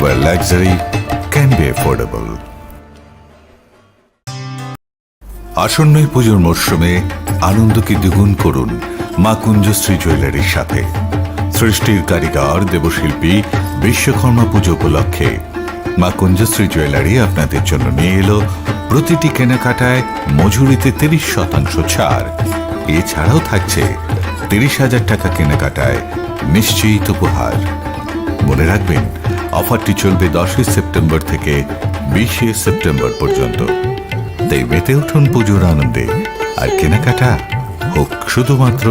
where luxury can be affordable. আসন্নই পুজোর মরশুমে আনন্দকে দ্বিগুণ করুন মা কুঞ্জশ্রী জুয়েলারির সাথে। সৃষ্টির কারিগর দেবশিল্পী বিশ্বকর্মা পুজো উপলক্ষে মা কুঞ্জশ্রী জুয়েলারি আপনাদের জন্য নিয়ে এলো প্রতিটি কেনাকাটায় মজুরিতে 30% ছাড়। এছাড়াও থাকছে 30,000 টাকা কেনাকাটায় নিশ্চিত উপহার। মনে রাখবেন, অফারটি চলবে 10 সেপ্টেম্বর থেকে 20 সেপ্টেম্বর পর্যন্ত। তাই মেতে উঠুন পুজোর আনন্দে, আর কেনাকাটা হোক শুধুমাত্র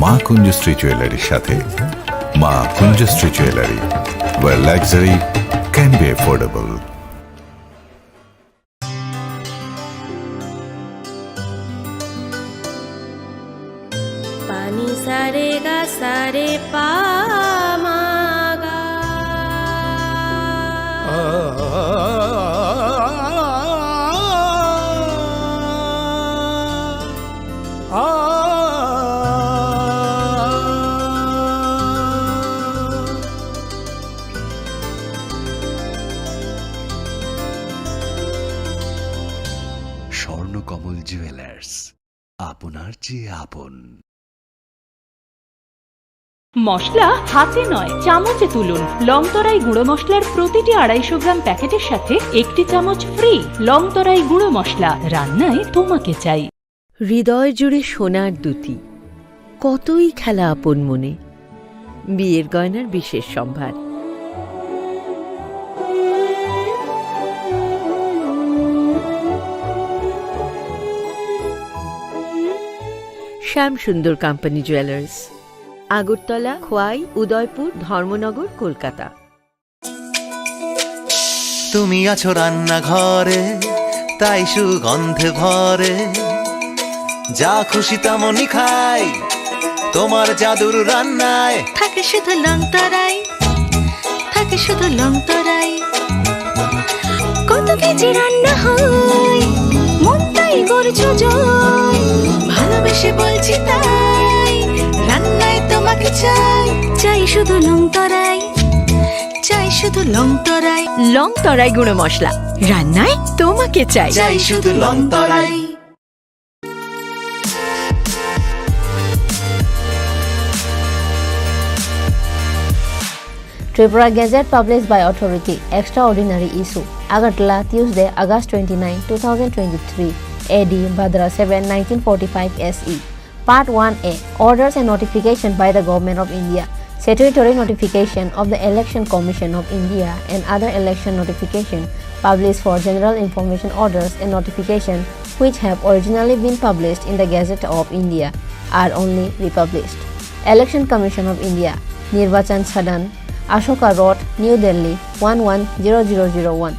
মা কুঞ্জশ্রী জুয়েলারির সাথে। মা Kunjashree jewellery, where luxury can be affordable. पानी सारे गा सारे पा मा गा। স্বর্ণকমল জুয়েলার্স, আপনার চেয়ে আপন। মশলা হাতে নয় চামচে তুলুন। লংতরাই গুঁড়ো মশলার প্রতিটি 250 গ্রাম প্যাকেটের সাথে 1 চামচ ফ্রি। লংতরাই গুঁড়ো মশলা, রান্নায় তোমাকে চাই। হৃদয় জুড়ে সোনার দুটি, কতই খেলা আপন মনে। বিয়ের গয়নার বিশেষ সম্ভার। শ্যাম সুন্দর কোম্পানি জুয়েলার্স, আগরতলা, খোয়াই, উদয়পুর, ধর্মনগর, কলকাতা। তুমি আছো রান্নাঘরে, তাই সুগন্ধে ভরে, যা খুশি তেমনই খাই তোমার জাদুর রান্নায়। থাকে শুধু লংতরাই, থাকে শুধু লংতরাই। কত কেজি রান্না হয়, মন তাই করছো জয়। ভালোবেসে বলছি তাই, রান্নায় তোমাকে চাই। চাই শুধু লংতরাই, চাই শুধু লংতরাই। লংতরাই গুঁড়ো মশলা, রান্নায় তোমাকে চাই। চাই শুধু লংতরাই। Tripura Gazette published by Authority. Extraordinary issue. Agartala, Tuesday, August 29, 2023. AD, Bhadra 7, 1945 SE. Part 1A. Orders and notification by the Government of India. Statutory notification of the Election Commission of India and other election notification published for general information orders and notification which have originally been published in the Gazette of India are only republished. Election Commission of India. Nirvachan Sadan, Ashoka Road, New Delhi 110001.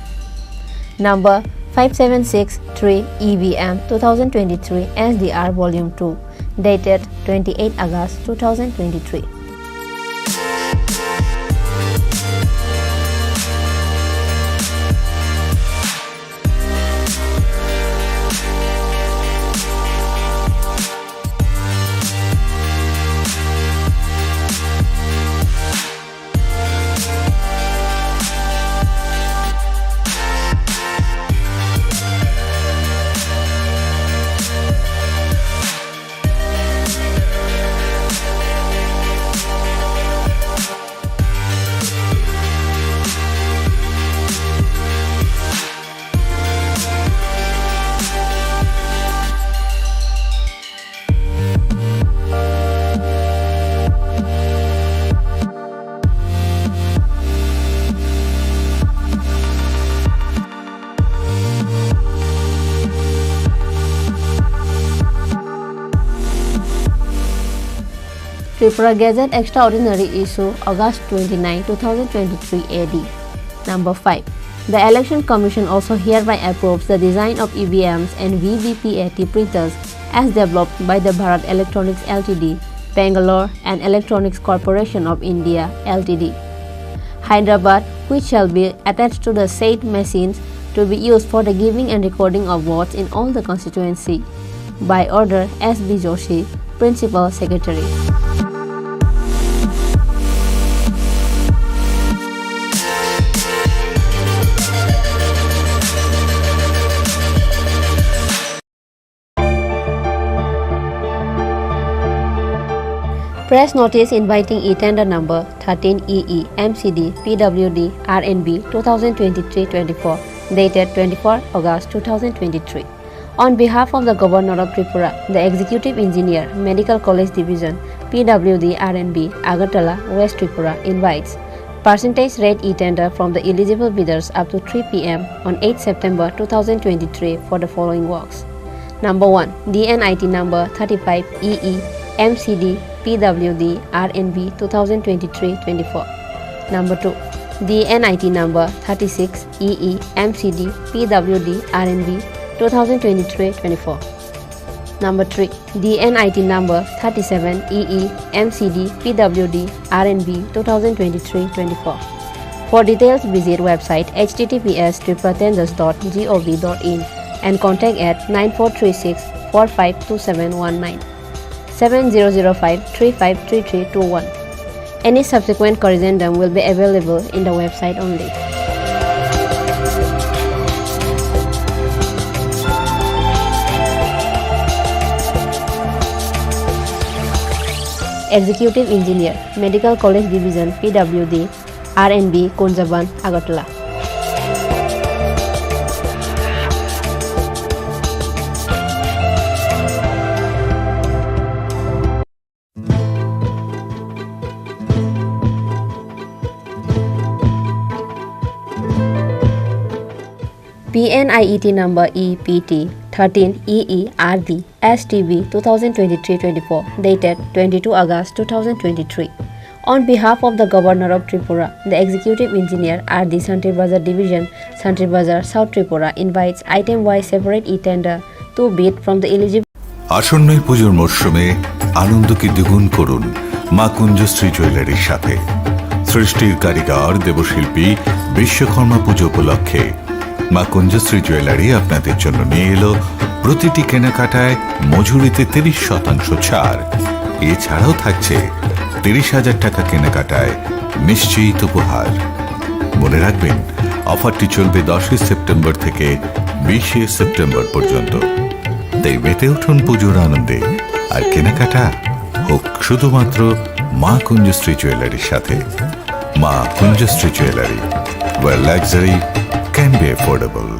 Number 5763 EVM 2023 SDR Volume 2. Dated 28 August 2023. Tripura Gazette Extraordinary Issue, August 29, 2023 AD. Number 5. The Election Commission also hereby approves the design of EVMs and VVPAT printers as developed by the Bharat Electronics Ltd, Bangalore and Electronics Corporation of India Ltd, Hyderabad, which shall be attached to the said machines to be used for the giving and recording of votes in all the constituency. By order S.B. Joshi, Principal Secretary. Press notice inviting e-tender number 13EE MCD PWD RNB 2023-24 dated 24 August 2023. On behalf of the Governor of Tripura, the Executive Engineer, Medical College Division, PWD RNB, Agartala, West Tripura invites percentage rate e-tender from the eligible bidders up to 3 p.m. on 8 September 2023 for the following works. Number 1. DNIT number 35EE MCD PWD RNB 2023-24. Number 2. DNIT number 36EE MCD PWD RNB 2023-24. Number 3. DNIT number 37EE MCD PWD RNB 2023-24. For details, visit website https://tripratenders.gov.in and contact at 9436 452719 7005 353321. Any subsequent corrigendum will be available in the website only. Executive Engineer, Medical College Division, PWD, RNB, Konjaban, Agartala. PNIET number EPT 13EERD STB 2023-24 dated 22 August 2023. On behalf of the Governor of Tripura, the Executive Engineer RD Santri Bazar Division, Santri Bazar, South Tripura invites item-wise separate e-tender to bid from the eligible. আসন্ন পুজোর মরশুমে আনন্দকে দ্বিগুণ করুন মা কুঞ্জশ্রী জুয়েলারির সাথে। সৃষ্টির কারিগর দেবশিল্পী বিশ্বকর্মা পুজো উপলক্ষে মা কুঞ্জশ্রী জুয়েলারি আপনাদের জন্য নিয়ে এলো প্রতিটি কেনাকাটায় মজুরিতে 30% ছাড়। এছাড়াও থাকছে 30,000 টাকা কেনাকাটায় নিশ্চিত উপহার। মনে রাখবেন, অফারটি চলবে 10 সেপ্টেম্বর থেকে 20 সেপ্টেম্বর পর্যন্ত। তাই মেতে উঠুন পুজোর আনন্দে, আর কেনাকাটা হোক শুধুমাত্র মা কুঞ্জশ্রী জুয়েলারির সাথে। মা Kunjashree jewellery, where luxury can be affordable.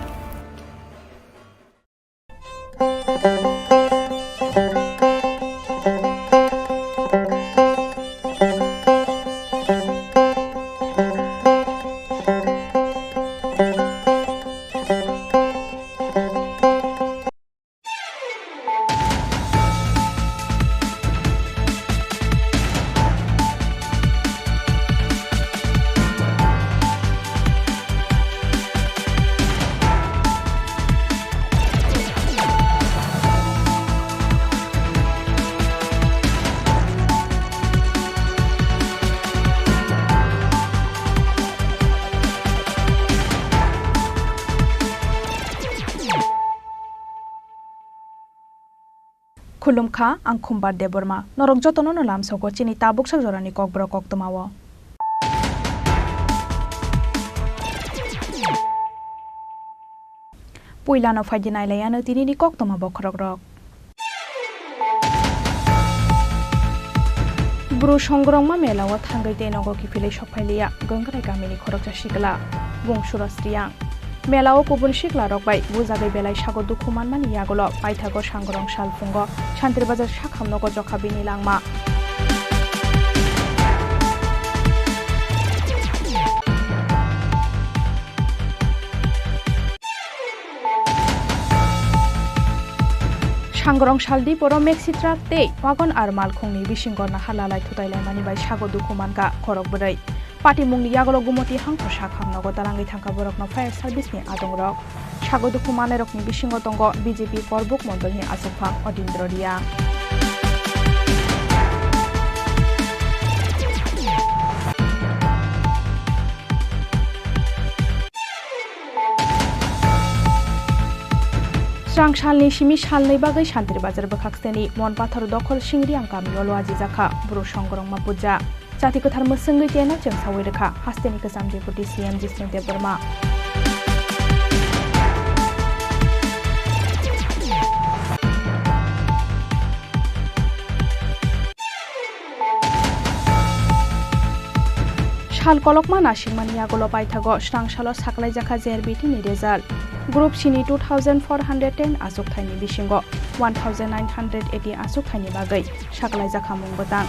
खुलुमखा आं खुम्बार देबरमा नरक जतन नलाम सको चिनी ताबुक सजरानि kokborok koktमावो पुइलानो फाइदिनायलायानो तिनिनि koktमा बखरक रक ब्रु संग्रंमा मेलावा थांगै तेनगो किफिले सफाइलिया गंगराय गामिनि खरक जासिगला बुंसुरस्रिया मेलाव गुबुन सिख्ला रकबाय बुजागै बेलाय सागो दुखुमान मानि यागल पाइथागो सांग्रं सालफुंग शान्तिर बाजार साखामनगो जखाबिनि लांमा सांग्रं सालदि परो मेक्सिट्रा ते वागन आर मालखंनि बिसिंगरना हालालाय थुतायलाय मानि बाय सागो दुखुमानगा खरक बोरै पार्टी मुंनि यागल गुमति हांखो साखामनगो दालांगै थांखा बरकनो फायर सार्भिसनि आदंरक सागो दुखुमाने रकनि बिसिंग दंग बीजेपी परबुक मण्डलनि आसुफा अदिन्द्र रिया स्रां सालनि सिमि सालनै बागै शान्तिर बाजार बोखाक्सेनि मन पाथर दखल सिंग्रि आं गामियाव लवाजि जाखा ब्रु संग्रंमा पुजा जाति गोथार मोसोंगै तेना जों सावै रोखा हास्तेनि गोजाम deputy CM Jishnu Debbarma Shal kolokma nashingmani yagolo paithago srangshalo saklaijaka JRBT ni result. Group Chini 2410 asuk thaini bisingo 1980 asuk thaini bagai saklaijaka mungbotang.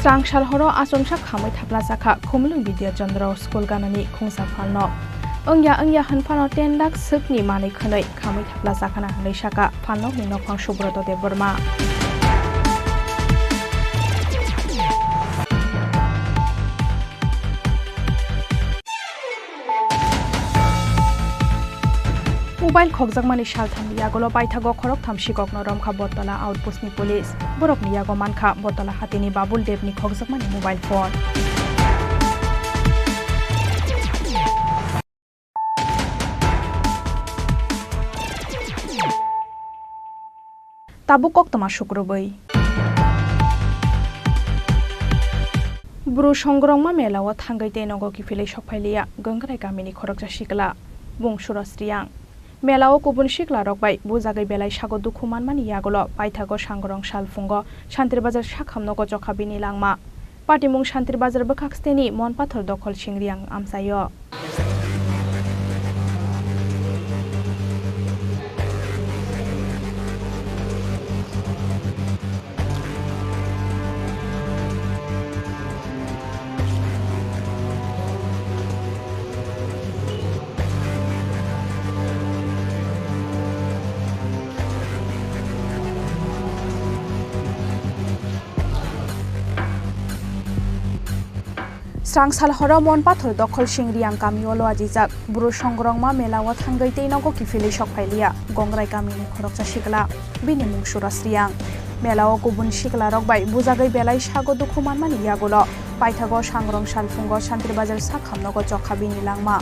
Srangshal horo asomsak khamai thapla sakha khumlung Vidya Chandra School ganani khungsa phalno. Angya hanfano 10 lakh sukni mani khanai khamai thapla sakhana hanai saka phalno ni nokhang Subroto Deborma. Mobile khokjakmani shaltham yagolo paithago khorok thamsi kokno romkha botala outpost ni police borok ni yago mankha botala hatini babul dev ni khokjakmani mobile phone tabu koktoma shukrobai buru songrongma melawa thangai te nogo ki philei sokphailia gangrai gamini khorokja sikla bungshura sriang Melao kubun shikla rokbai bujagai belai sago dukhuman mani yagolo paithago sangrong salfungo Shantir Bazar shakhamnogo jokhabini langma patimung Shantir Bazar bokaksteni monpathor dokhol singriang amsayo Srangsal horo mon pathor dokhol singriang kamiolo ajijak buru songrongma melawa thangai teinogo kifili sokphailia gongrai kamini khoroksa sikla bini mungshura sriang melawa kubun sikla rokbai bujagai belai sago dukhuman mani yagolo paithago sangrong salfungo Shantir Bazar sakhamnogo jokhabini langma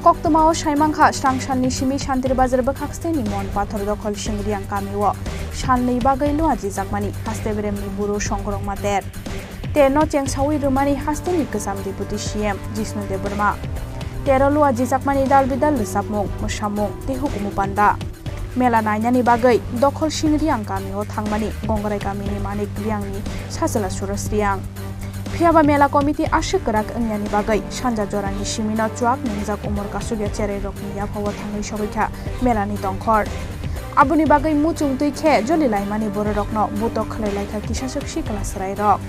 koktoma o saimangkha srangsalni simi Shantir Bazar bokaksteni mon pathor dokhol singriang kamiwo salnei bagai lo ajijakmani hasteberemni buru songrongma der Terno Chengsawi Rumani Hastini Kasam Deputy CM Jisnu Deborma. Terolo Ajijakmani Dal Bidal Sapmung, Mushamung, Tihukumu Panda. Mela Nanyani Bagai, Dokhol Shinriang Kami o Thangmani, Gongrai Kamini Manik Riangni, Sasala Suras Riang. Piaba Mela Committee Ashikarak Anyani Bagai, Shanja Jorani Shimino Chuak, Ninjak Umur Kasuga Chere Rokni Yapawa Tangi Shobika, Melani Donkor. Abuni Bagai Mutung Tuike, Jolly Laimani Borokno, Butok Laika Kishasuk Shikalas Rai Rock.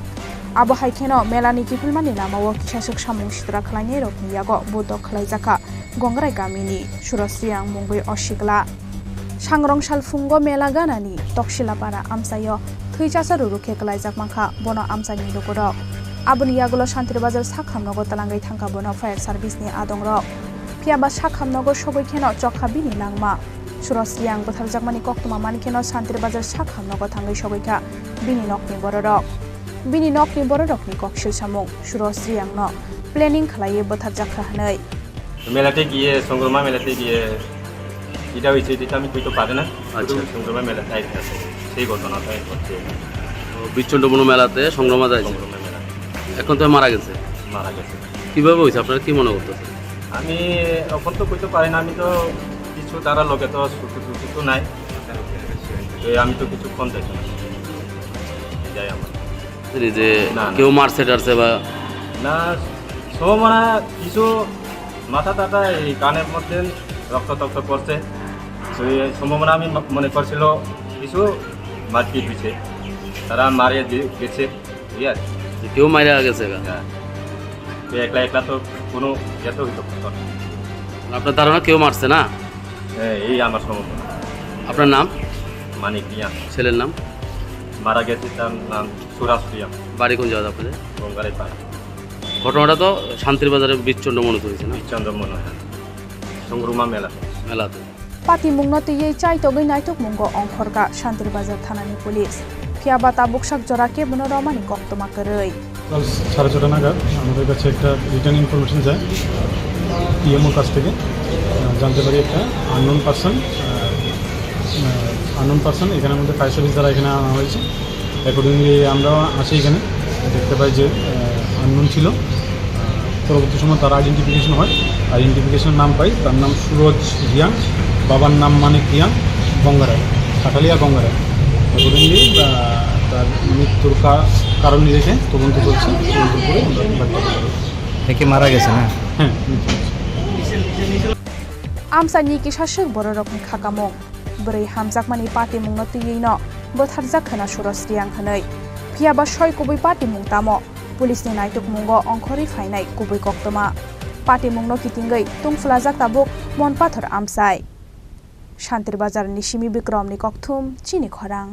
Abo haikeno melani kifilmani lamawo kishasuk samung sitra khlainai rokni yago bodok khlaijaka gongrai gamini surasriang mungoi oshikla sangrong salfungo mela ganani toksilapara amsayo thuichasa ruruke klaijak mangkha bono amsani lokoro aboni yagulo Shantir Bazar sakhamnogo talangai thangka bono fire service ni adongrok piaba sakhamnogo soboikeno chokhabini langma surasriang botharjakmani koktoma manikeno Shantir Bazar sakhamnogo thangai soboika bini nokni bororok Bini nokni borokni koksil samung surosriang no planning khlaiye botharjakha hanai মেলাতে গিয়ে সংগ্রামা মেলাতে গিয়ে এটা হইছে যেটা আমি কইতে পারি না আচ্ছা সংগ্রামা মেলাতে আইছে সেই ঘটনাটাই হচ্ছে বিচ্ছন্নবন মেলাতে সংগ্রামা যায় এখন তো মারা গেছে কিভাবে হইছে আপনারা কি মনে করতেছেন আমি এখন তো কইতে পারি না আমি তো কিছু তারা লোকে তো সুতো নাই আমি তো কিছু ফোন দেখি না যাই আমার যে কেউ মারছে টারছে বা না সব মানে কিছু মাথা টাটা এই কানের মধ্যে রক্ত পড়ছে সেই সম্ভাবনা আমি মনে করছিল কিছু মারপিট হয়েছে তারা মারিয়ে গেছে ঠিক আছে কেউ মারা গেছে একলা একলা তো কোনো এত হইতো আপনার ধারণা কেউ মারছে না এই আমার সম্ভাবনা আপনার নাম মানিক মিয়া ছেলের নাম মারা গেছে তার নাম সুরাজ প্রিয়া বাড়ি কোন জায়গা আপনাদের গঙ্গারাই পাড় ঘটনাটা তো শান্তির বাজারে বিচ্ছন্ন মনে হয়েছে না বিচ্ছন্ন মনে হয় সংগ্রামা মেলাতে Pati mungno tiyei chai togai naitok mungo ongkhorga Shantir Bazar thanani police Fiaba tabuk sak jorake bono romani koktoma koroi 6:30 নাগাদ আমাদের কাছে একটা রিটার্ন ইনফরমেশন যায় পিএমওর কাছ থেকে জানতে পারি একটা আননোন পারসন এখানে আমাদের ফায়ার সার্ভিস দ্বারা এখানে আনা হয়েছে অ্যাকর্ডিংলি আমরা আসি এখানে দেখতে পাই যে আননোন ছিল পরবর্তী সময় তার আইডেন্টিফিকেশন হয় আইডেন্টিফিকেশন নাম পাই, তার নাম সুরজ রিয়াং, বাবার নাম মানিক রিয়াং, গঙ্গারায়, খাটালিয়া গঙ্গারায়। অ্যাকর্ডিংলি তার মৃত্যুর কারণ রেখে তদন্ত চলছে। দেখে মারা গেছে না? হ্যাঁ। আমসানি কিসাসক বড়রকনি খাকামং বरै হামজাকমানি পার্टी मुंनो तैयैनो बोथारजाक होना सुरज रियां होनै फियाबा सय कुबै पार्टी मुं तामो पुलिसनि नायटक मुंगो अंखरि फायनाय कुबै कक्तमा पार्टी मुंनो कितिंगै तुंफुलाजाक ताबुक मनपाथर आमसाय शान्तिर बाजारनि सिमी बिक्रमनि कक्थुम चिनी खरां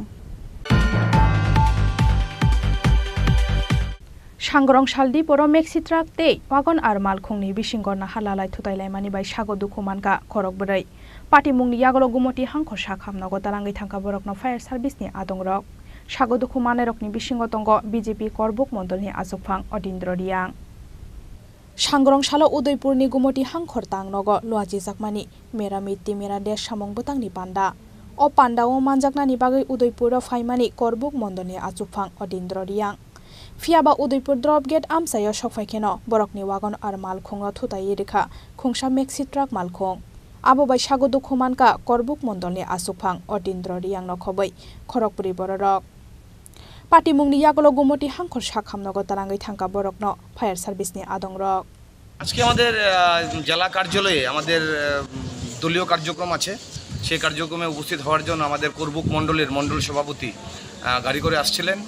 सांग्रं सालदि बर' मेक्सि ट्राक ते वागन आर मालखंनि बिसिंगरना हालालाय थुतायलाय मानिबाय सागो दुखुमानका खरक बोरै पार्टी मुंनि यागल गुमति हांखर साखामनगो दालांगै थांका बरकनो फायार सार्भिसनि आदंरक सागो दुखुमाने रकनि बिसिंग दंग बीजेपी करबुक मण्डलनि आजुफां अदिन्द्र रियां सांग्रं सालो उदयपुरनि गुमति हांखर तांनगो लुआजि जाकमानि मेरा मिट्टी मेरा देश सामं बतांनि पान्डा अ पान्डाओ मानजाकनानि बागै उदयपुर फाइमानि करबुक मण्डलनि आजुफां अदिन्द्र रियां फियाबा उदयपुर ड्रप गेट आमसायो सफाइखेनो बरकनि वागन आर मालखंग थुतायै रेखा खुंसा मेक्सि ट्राक मालखं आबो बाय सागो दुखुमानका करबुक मण्डलनि आसुफां अदिन्द्र रियां नखबै खरगपुरी बररक पार्टी मुंनि यागल गुमति हांखर साखामनगो तालांगै थांका बरकनो फायार सार्भिसनि आदंरक আজকে আমাদের জেলা কার্যালয়ে আমাদের দলীয় কার্যক্রম আছে। সেই কার্যক্রমে উপস্থিত হওয়ার জন্য আমাদের করবুক মণ্ডলের মণ্ডল সভাপতি গাড়ি করে আসছিলেন।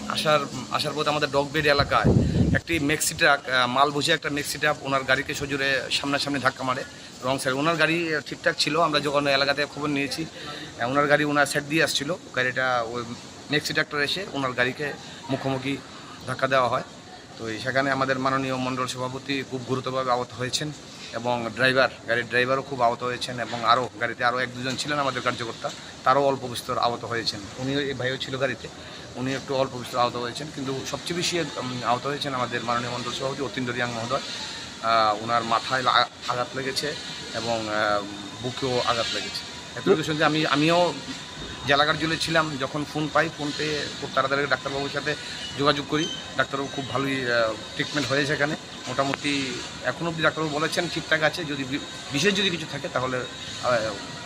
আসার পথে আমাদের ডগবেড এলাকায় একটি মেক্সি ট্রাক মাল বুঝে একটা মেক্সি ট্রাক ওনার গাড়িকে সজোরে সামনাসামনি ধাক্কা মারে রং সাইড। ওনার গাড়ি ঠিকঠাক ছিল, আমরা যখন এলাকাতে খবর নিয়েছি ওনার গাড়ি ওনার সাইড দিয়ে আসছিল, গাড়িটা ওই মেক্সি ট্রাক্টর এসে ওনার গাড়িকে মুখোমুখি ধাক্কা দেওয়া হয়। তো সেখানে আমাদের মাননীয় মণ্ডল সভাপতি খুব গুরুতরভাবে আহত হয়েছেন এবং গাড়ির ড্রাইভারও খুব আহত হয়েছেন এবং গাড়িতে আরও এক দুজন ছিলেন আমাদের কার্যকর্তা, তারও অল্প বিস্তর আহত হয়েছেন। উনিও এই ভাইও ছিল গাড়িতে, উনি একটু অল্প বিস্তর আহত হয়েছেন, কিন্তু সবচেয়ে বেশি আহত হয়েছেন আমাদের মাননীয় মণ্ডল সভাপতি অতীন্দ্র রিয়াং মহোদয়। ওনার মাথায় আঘাত লেগেছে এবং বুকেও আঘাত লেগেছে। এতটুকু শুনতে আমিও জেলা কার্যালয়ে ছিলাম, যখন ফোন পেয়ে খুব তাড়াতাড়ি ডাক্তারবাবুর সাথে যোগাযোগ করি। ডাক্তারবাবু খুব ভালোই ট্রিটমেন্ট হয়েছে এখানে, মোটামুটি এখনও অবধি ডাক্তারবাবু বলেছেন ঠিকঠাক আছে, যদি বিশেষ কিছু থাকে তাহলে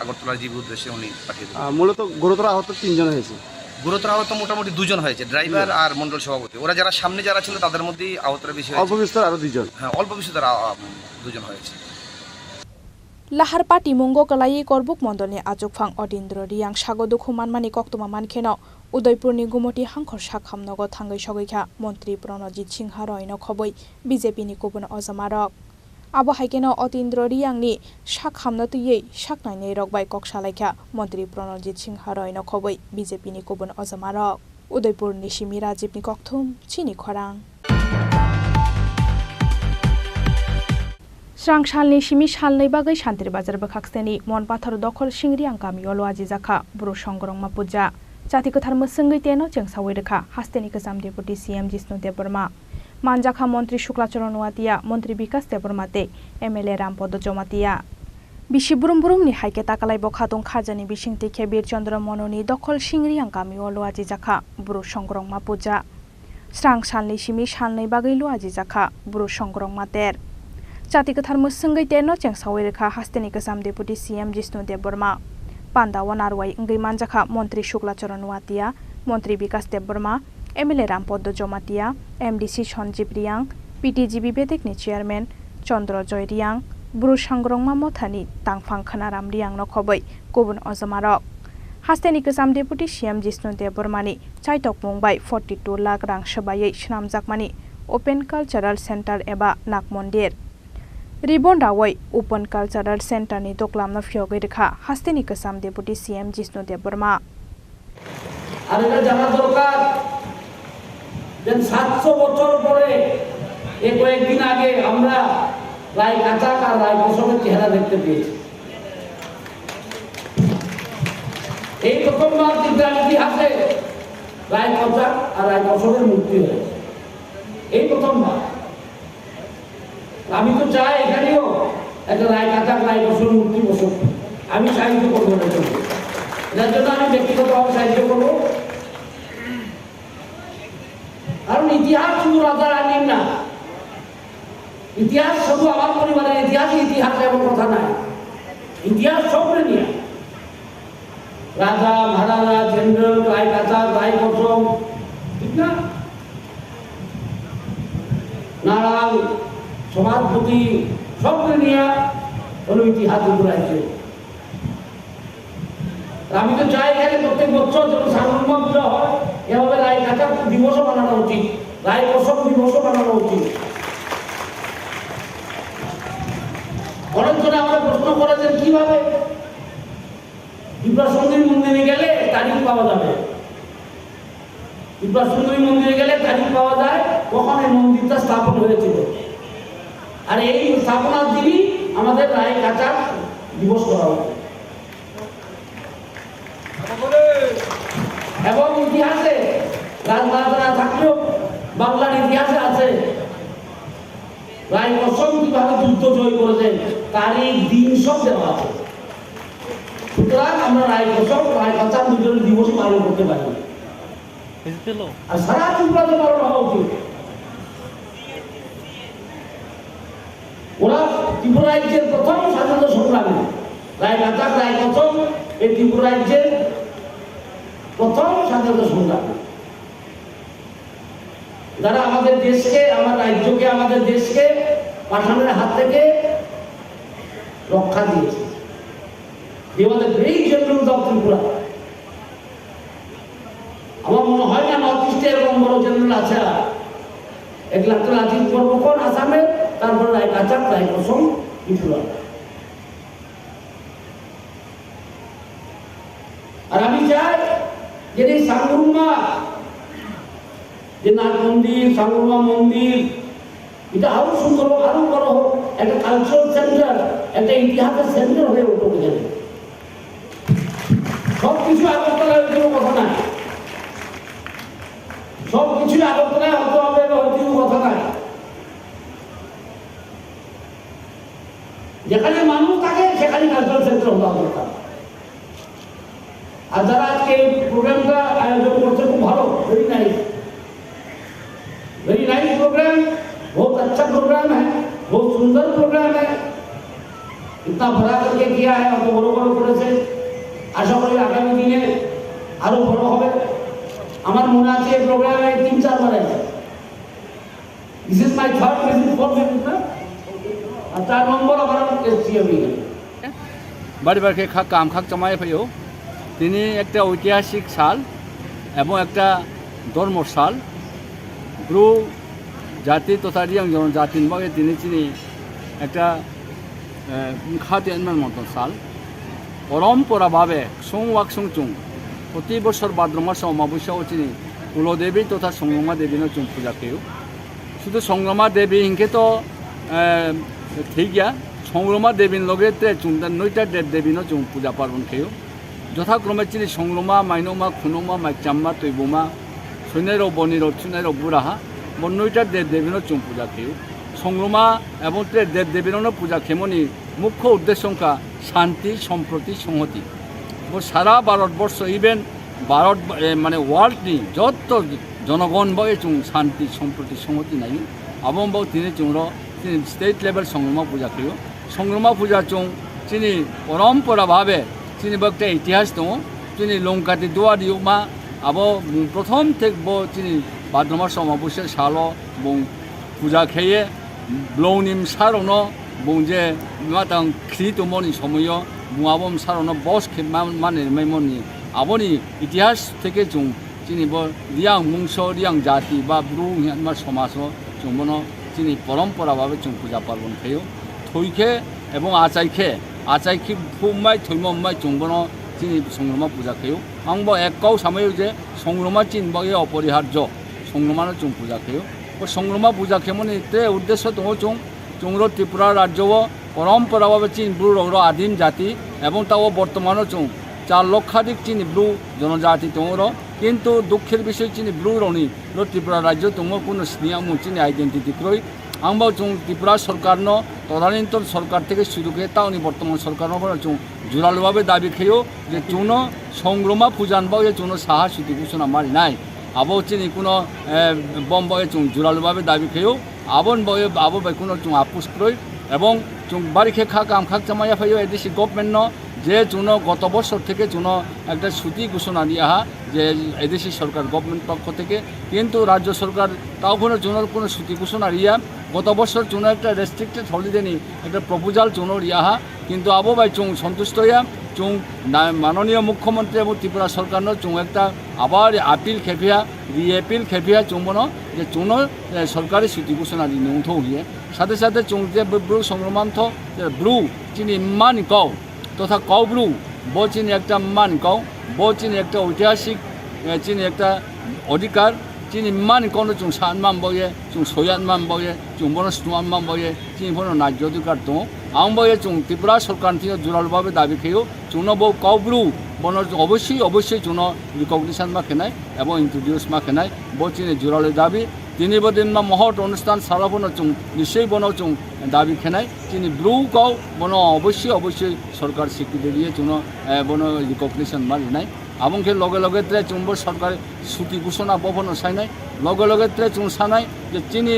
আগরতলার জীবী উদ্দেশ্যে উনি পাঠিয়ে দেবেন। মূলত গুরুতর আহত 3 জন হয়েছে। গুরুতর আহত মোটামুটি 2 জন হয়েছে, ড্রাইভার আর মণ্ডল সভাপতি। ওরা যারা সামনে যারা ছিল তাদের মধ্যেই আহতরা বেশি হয়েছে। অল্প বিস্তর আরো 2 জন। হ্যাঁ, অল্প বিস্তর 2 জন হয়েছে। लाहार पार्टी मुंगो कलाई करबुक मण्डलनि आजुफां अदिन्द्र रियां सागो दुखुमानमानि कक्तमा मानखेनो उदयपुरनि गुमति हांखर साखामनगो थांगै सगैखा मन्त्री प्रणजित सिंह रयनो खबै बीजेपीनि गुबुन अजमारक आबो हाइकेनो अदिन्द्र रियांनि साखामनो तैयै साखनायनै रगबाय कक्सालायखा मन्त्री प्रणजित सिंह रयनो खबै बीजेपीनि गुबुन अजमारक उदयपुरनि सिमी राजीवनि कक्थुम चिनी खरां स्रांसालनि सिमी सालनै बागै शान्तिर बाजार बखाक्सेनि मनपाथर दखल सिंग्रियां गामियाव लुआजि जाखा बर' संग्रंमा पुजा जाति गोथार मोसंगै तेनो जोंसावै रेखा हास्तेनि गोजाम डेपुटी सीएम जिष्णु देबबर्मा मानजाखा मन्त्री शुक्लाचरण नुवातिया मन्त्री विकास देबबर्माते एमएलए रामपद जमातिया बिसि बुरुमनि हाइके ताकालाय बखादं खाजानि बिसिंति खेबिर चन्द्र मननि दखल सिंग्रियां गामियाव लुआजि जाखा बर' संग्रंमा पुजा स्रांसालनि सिमी सालनै बागै लुआजि जाखा बर' संग्रंमा तेर जाति गोथार मोसंगै तेनो जोंसावै रेखा हास्तेनि गोजाम डेपुटी सीएम जिष्णु देबबर्मा पान्डाव नारवाई इंगै मानजाखा मन्त्री शुक्लाचरण नुवातिया मन्त्री विकास देबबर्मा एमएलए रामपद जमातिया एमडीसी सञ्जीव रियां पिटिजिबि बेदेकनि चेयारमेन चन्द्रजय रियां बर' सांग्रंमा मथानि तांफां खोनाराम रियां नखबै गुबुन अजमारक हास्तेनि गोजाम डेपुटी सीएम जिष्णु देबबर्मानि चाइटक मुंबाय 42 लाख रां सोबायै स्नामजाकमानि ओपेन कालचारेल सेन्टार एबा नाग मन्दिर रिबन रावै ओपन कालचारेल सेन्टारनि दक्लामनो फियगै रेखा हास्तेनि गोजाम डेपुटी सीएम जिष्णु देबबर्मा আর এটা জানা দরকার যে 700 বছর পরে এই কয়েকদিন আগে আমরা রায় কাঁচা আর রায় বসবের চেহারা দেখতে পেয়েছি। এই প্রথমবার ত্রিপুরার ইতিহাসে রায় কাঁচা আর রায় বসবের মুক্তি হয়েছে, এই প্রথমবার। আমি তো চাই এখানেও একটা রায় কাঁচা রায় বসবের মুক্তি বসুক, আমি সাহায্য করবো না, এটার জন্য আমি ব্যক্তিগতভাবে সাহায্য করবো। কারণ ইতিহাস শুধু রাজা রানীর না, ইতিহাস শুধু আমার পরিবারের ইতিহাস এমন কথা নাই, ইতিহাস সবরে নিয়ে রাজা মহারাজা জেনারেল রায় কাচার রায় কসম, ঠিক না, নারায়ণ সমাজপতি সবরে নিয়ে হলো ইতিহাস রাজ্য। আমি তো চাই এখানে প্রত্যেক বছর যখন সাংগঠনিক পূজা হয় এভাবে রায় কাচার দিবসও বানানো উচিত, রায় কসম দিবসও বানানো উচিত। অনেকজনে আমরা প্রশ্ন করেছেন কিভাবে ত্রিপুরা সুন্দরী মন্দিরে গেলে তারিখ পাওয়া যাবে, ত্রিপুরা সুন্দরী মন্দিরে গেলে তারিখ পাওয়া যায় কখন এই মন্দিরটা স্থাপন হয়েছিল। আর এই স্থাপনার দিনই আমাদের রায় কাচার দিবস করা উচিত। এবং ইতিহাসে রাজমাতা থাকলেও বাংলার ইতিহাসে আছে রায় কসম কিভাবে যুদ্ধ জয় করেছেন, তারিখ দিন সব দেওয়া আছে। সুতরাং আমরা রায় কসম রায় কাচার দুজনের দিবস পালন করতে পারি, আর সারা ত্রিপুরাতে পালন হওয়া উচিত। ওরা ত্রিপুরা রাজ্যের প্রথম স্বাধীনতা সংগ্রামী রায় কাচার রায় কসম এই ত্রিপুরা রাজ্যের প্রথম স্বাধীনতা সংগ্রামী, যারা আমাদের দেশকে, আমার রাজ্যকে, আমাদের দেশকে পাঠানের হাত থেকে রক্ষা দিয়েছে। আমাদের ভেরি জেনারেল অফ ত্রিপুরা, আমার মনে হয় না নর্থ ইস্টে এরকম বড় জেনারেল আছে। এক লাখ আজিজ পর্বক্ষণ আসামে, তারপরে রায় কাচার রায় কসম ত্রিপুরা। আর আমি চাই যে এই সাংগুরমা যে নাট মন্দির, সাংগুরমা মন্দির, এটা আরো সুন্দর হোক, আরো বড় হোক, একটা কালচারাল সেন্টার, একটা ইতিহাসের সেন্টার হয়ে উঠুক। এখানে সবকিছু আগরতলায় কোনো কথা নাই, সবকিছু আগরতলায় হতে হবে কোনো কথা নাই। যেখানে মানুষ থাকে সেখানে কালচারাল সেন্টার হওয়া দরকার। আর যারা আজকে এই প্রোগ্রামটা আয়োজন করছে খুব ভালো, वेरी नाइस प्रोग्राम, बहुत अच्छा प्रोग्राम है, बहुत सुंदर प्रोग्राम है। इतना बड़ा करके किया है, অত বড় বড় করেছে। আশা করি আগামী দিনে আরো বড় হবে। আমার মনে আছে এই প্রোগ্রামে 3-4 বার আছে। This is my third visit, fourth visit না, আর 4 নম্বর আমার এসছি আমি। বাড়ি বাড়ি কাম খাক জমাই ফেও তিনি একটা ঐতিহাসিক সাল এবং একটা ধর্মর সাল ব্রু জাতি তথা রিয়াং জনজাতির মধ্যে তিনি চিনি একটা খাতের মতো সাল পরম্পরাভাবে সংওয়াক সংচুং প্রতি বছর ভাদ্র মাসে অমাবস্যাও চিনি কুলদেবী তথা সংগ্রামা দেবীর চুং পূজা কেউ শুধু সংগ্রামা দেবী হিংকে তো ঠিক গিয়া সংগ্রামা দেবীর লগে চুংদার 9টা দেব দেবীর চুং পূজা পার্বণ কেউ যথাক্রমে চিনি সংগ্রামা মাইনমা খুনুমা মাইচাম্মা তৈবুমা সৈন্যের বনির সুনের বুড়াহা 9টা দেব দেবীর চুং পূজা কেউ সংগ্রামা এবং দেব দেবীর পূজা খেমনি মুখ্য উদ্দেশ্য শান্তি সম্প্রতি সংহতি সারা ভারতবর্ষ ইভেন ভারত মানে ওয়ার্ল্ডনি যত জনগণ বয়ে চুং শান্তি সম্প্রতি সংহতি নাই এবং তিনি চুংর তিনি স্টেট লেভেল সংগ্রামা পূজা কেউ সংগ্রামা পূজা চুং তিনি পরম্পরাভাবে তিনি একটা ইতিহাস দো তিনি লঙ্কাতে দুয়ারি মা আবো প্রথম থেকে তিনি ভাদ্র মাস অমাবস্যা সালো বং পূজা খেয়ে ব্লৌনিম সারনো বং যে মাতাং খ্রি তুমনি সময় বুয়াবম সারনো বস মানে মেমনি আবনি ইতিহাস থেকে চুং তিনি রিয়াং মুংস রিয়াং জাতি বা ব্রু হিয়ানমার সমাজ চুম্বন তিনি পরম্পরাভাবে চুং পূজা পার্বণ খেয়েও থইখে এবং আচাইখি ফুমাই থৈমাই চুম্বন তিনি সংগ্রামা পূজা খেয়েও आंबो एकाव सामयो जे संग्रामा चिनबगे अपरिहार्य संग्रामानो चुं पूजा खेयो और संग्रामा पूजा खेमनि ते उद्देश्य दङ चुंग्र त्रिपुरा राज्य परम्पराभावे चीन ब्लू रौर आदिम जाति एवं ताओ बर्तमानो चुं 4 लक्षाधिक चीन ब्लू जनजाति दङ किन्तु दुखेर विषय चीन ब्लू रौनि त्रिपुरा राज्य दङ कोनो स्निया मुचिनि आइडेंटिटी क्रय आंबो चुं त्रिपुरा सरकारनो तदानीन्तन सरकार থেকে শুরু করে তাওনি বর্তমান সরকারনো চুं জোরালোভাবে দাবি খেয়েও যে চুনো সংগ্রামা পূজানবাগে চুনো সাহা স্মৃতি ঘোষণা মারি নাই আবো চিনি কোনো বম্বয়ে চুং জোরালোভাবে দাবি খেয়েও abon boy abo bai kuno chung apus kroi এবং chung bari khe kha kam khak chamaya phayo edeshi government no যে চুনো গত বছর থেকে চুনো একটা ছুটি ঘোষণা দিয়া যে এদেশি সরকার গভর্নমেন্ট পক্ষ থেকে কিন্তু রাজ্য সরকার তাও চুনোর কোনো ছুটি ঘোষণা রিয়া গত বছর চুনো একটা রেস্ট্রিক্টেড হলিডে নি একটা প্রপোজাল চুনো রিয়া কিন্তু আবো বাই চুং সন্তুষ্ট হইয়া চুং মাননীয় মুখ্যমন্ত্রী এবং ত্রিপুরা সরকার চুং একটা আবার আপিল খেপিয়া রিএপিল খেপিয়া চুম্বনো যে চুনো সরকারি ছুটি ঘোষণা দিয়ে উঠো গিয়ে সাথে সাথে চুং যে ব্রু সংক্রমান্ত ব্রু চিনি মান কও তথা কৌব্রু বো চিনি একটা মান কও বো চিনি একটা ঐতিহাসিক চিনি একটা অধিকার চিনি মান কনো চুং সানমান বয়ে চুং সয়ানমান বয়ে চুং বনো স্টুয়ানমান বয়ে চিনি বনো ন্যায্য অধিকার দো আং বয়ে চুং ত্রিপুরা সরকার থেকে জোরালোভাবে দাবি খেয়েও চুনো বো কৌব্রু বনো অবশ্যই চুনো রিকগনিশন মা খেনায় এবং ইন্ট্রোডিউস মা খেনায় বো চিনি জোরালো দাবি তিনি বদিন মা মহৎ অনুষ্ঠান সারাবনো চুং নিশ্চয়ই বনো চুং দাবি খেনায় চিনি ব্রু কও বনো অবশ্যই সরকার স্বীকৃতি দিয়ে চুনো বনো রিকগনিশন মা লিনায় আবংকে লগে লগে ত্রে চুম্বর সরকার ছুটি ঘোষণা ববনো সাইনাই লগে লগে ত্রে চুং সানাই যে চিনি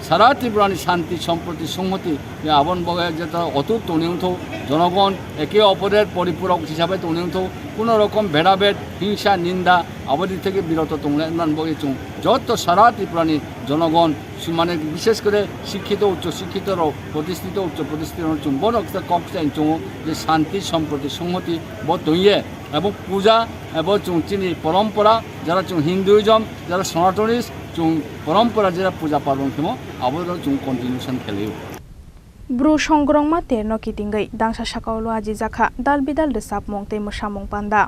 সারা ত্রিপুরানি শান্তি সম্প্রতি সংহতি আবন বগে যেটা অতুট তনিউথ জনগণ একে অপরের পরিপূরক হিসাবে তনিউথ কোনো রকম ভেদাভেদ হিংসা নিন্দা আবদি থেকে বিরত তোমলান বগে চুং যত সারা ত্রিপুরানি জনগণ মানে বিশেষ করে শিক্ষিত উচ্চ শিক্ষিত প্রতিষ্ঠিত উচ্চ প্রতিষ্ঠিত চুং বন কমচাইন চুং যে শান্তি সম্প্রতি সংহতি ব তৈয়ে এবং পূজা এবং চুং চিনি পরম্পরা যারা চুং হিন্দুইজম যারা সনাতনিস চুং পরম্পরা যারা পূজা পার্বণ খেমো আবার চুং কন্টিনিউশন খেলেও ব্রু সংগ্রংমা তেরনো কিটিঙ্গৈ দাংসা সাকাওলো আজি জাখা দাল বিদাল রেসাপ মং তে মোসামং পান্ডা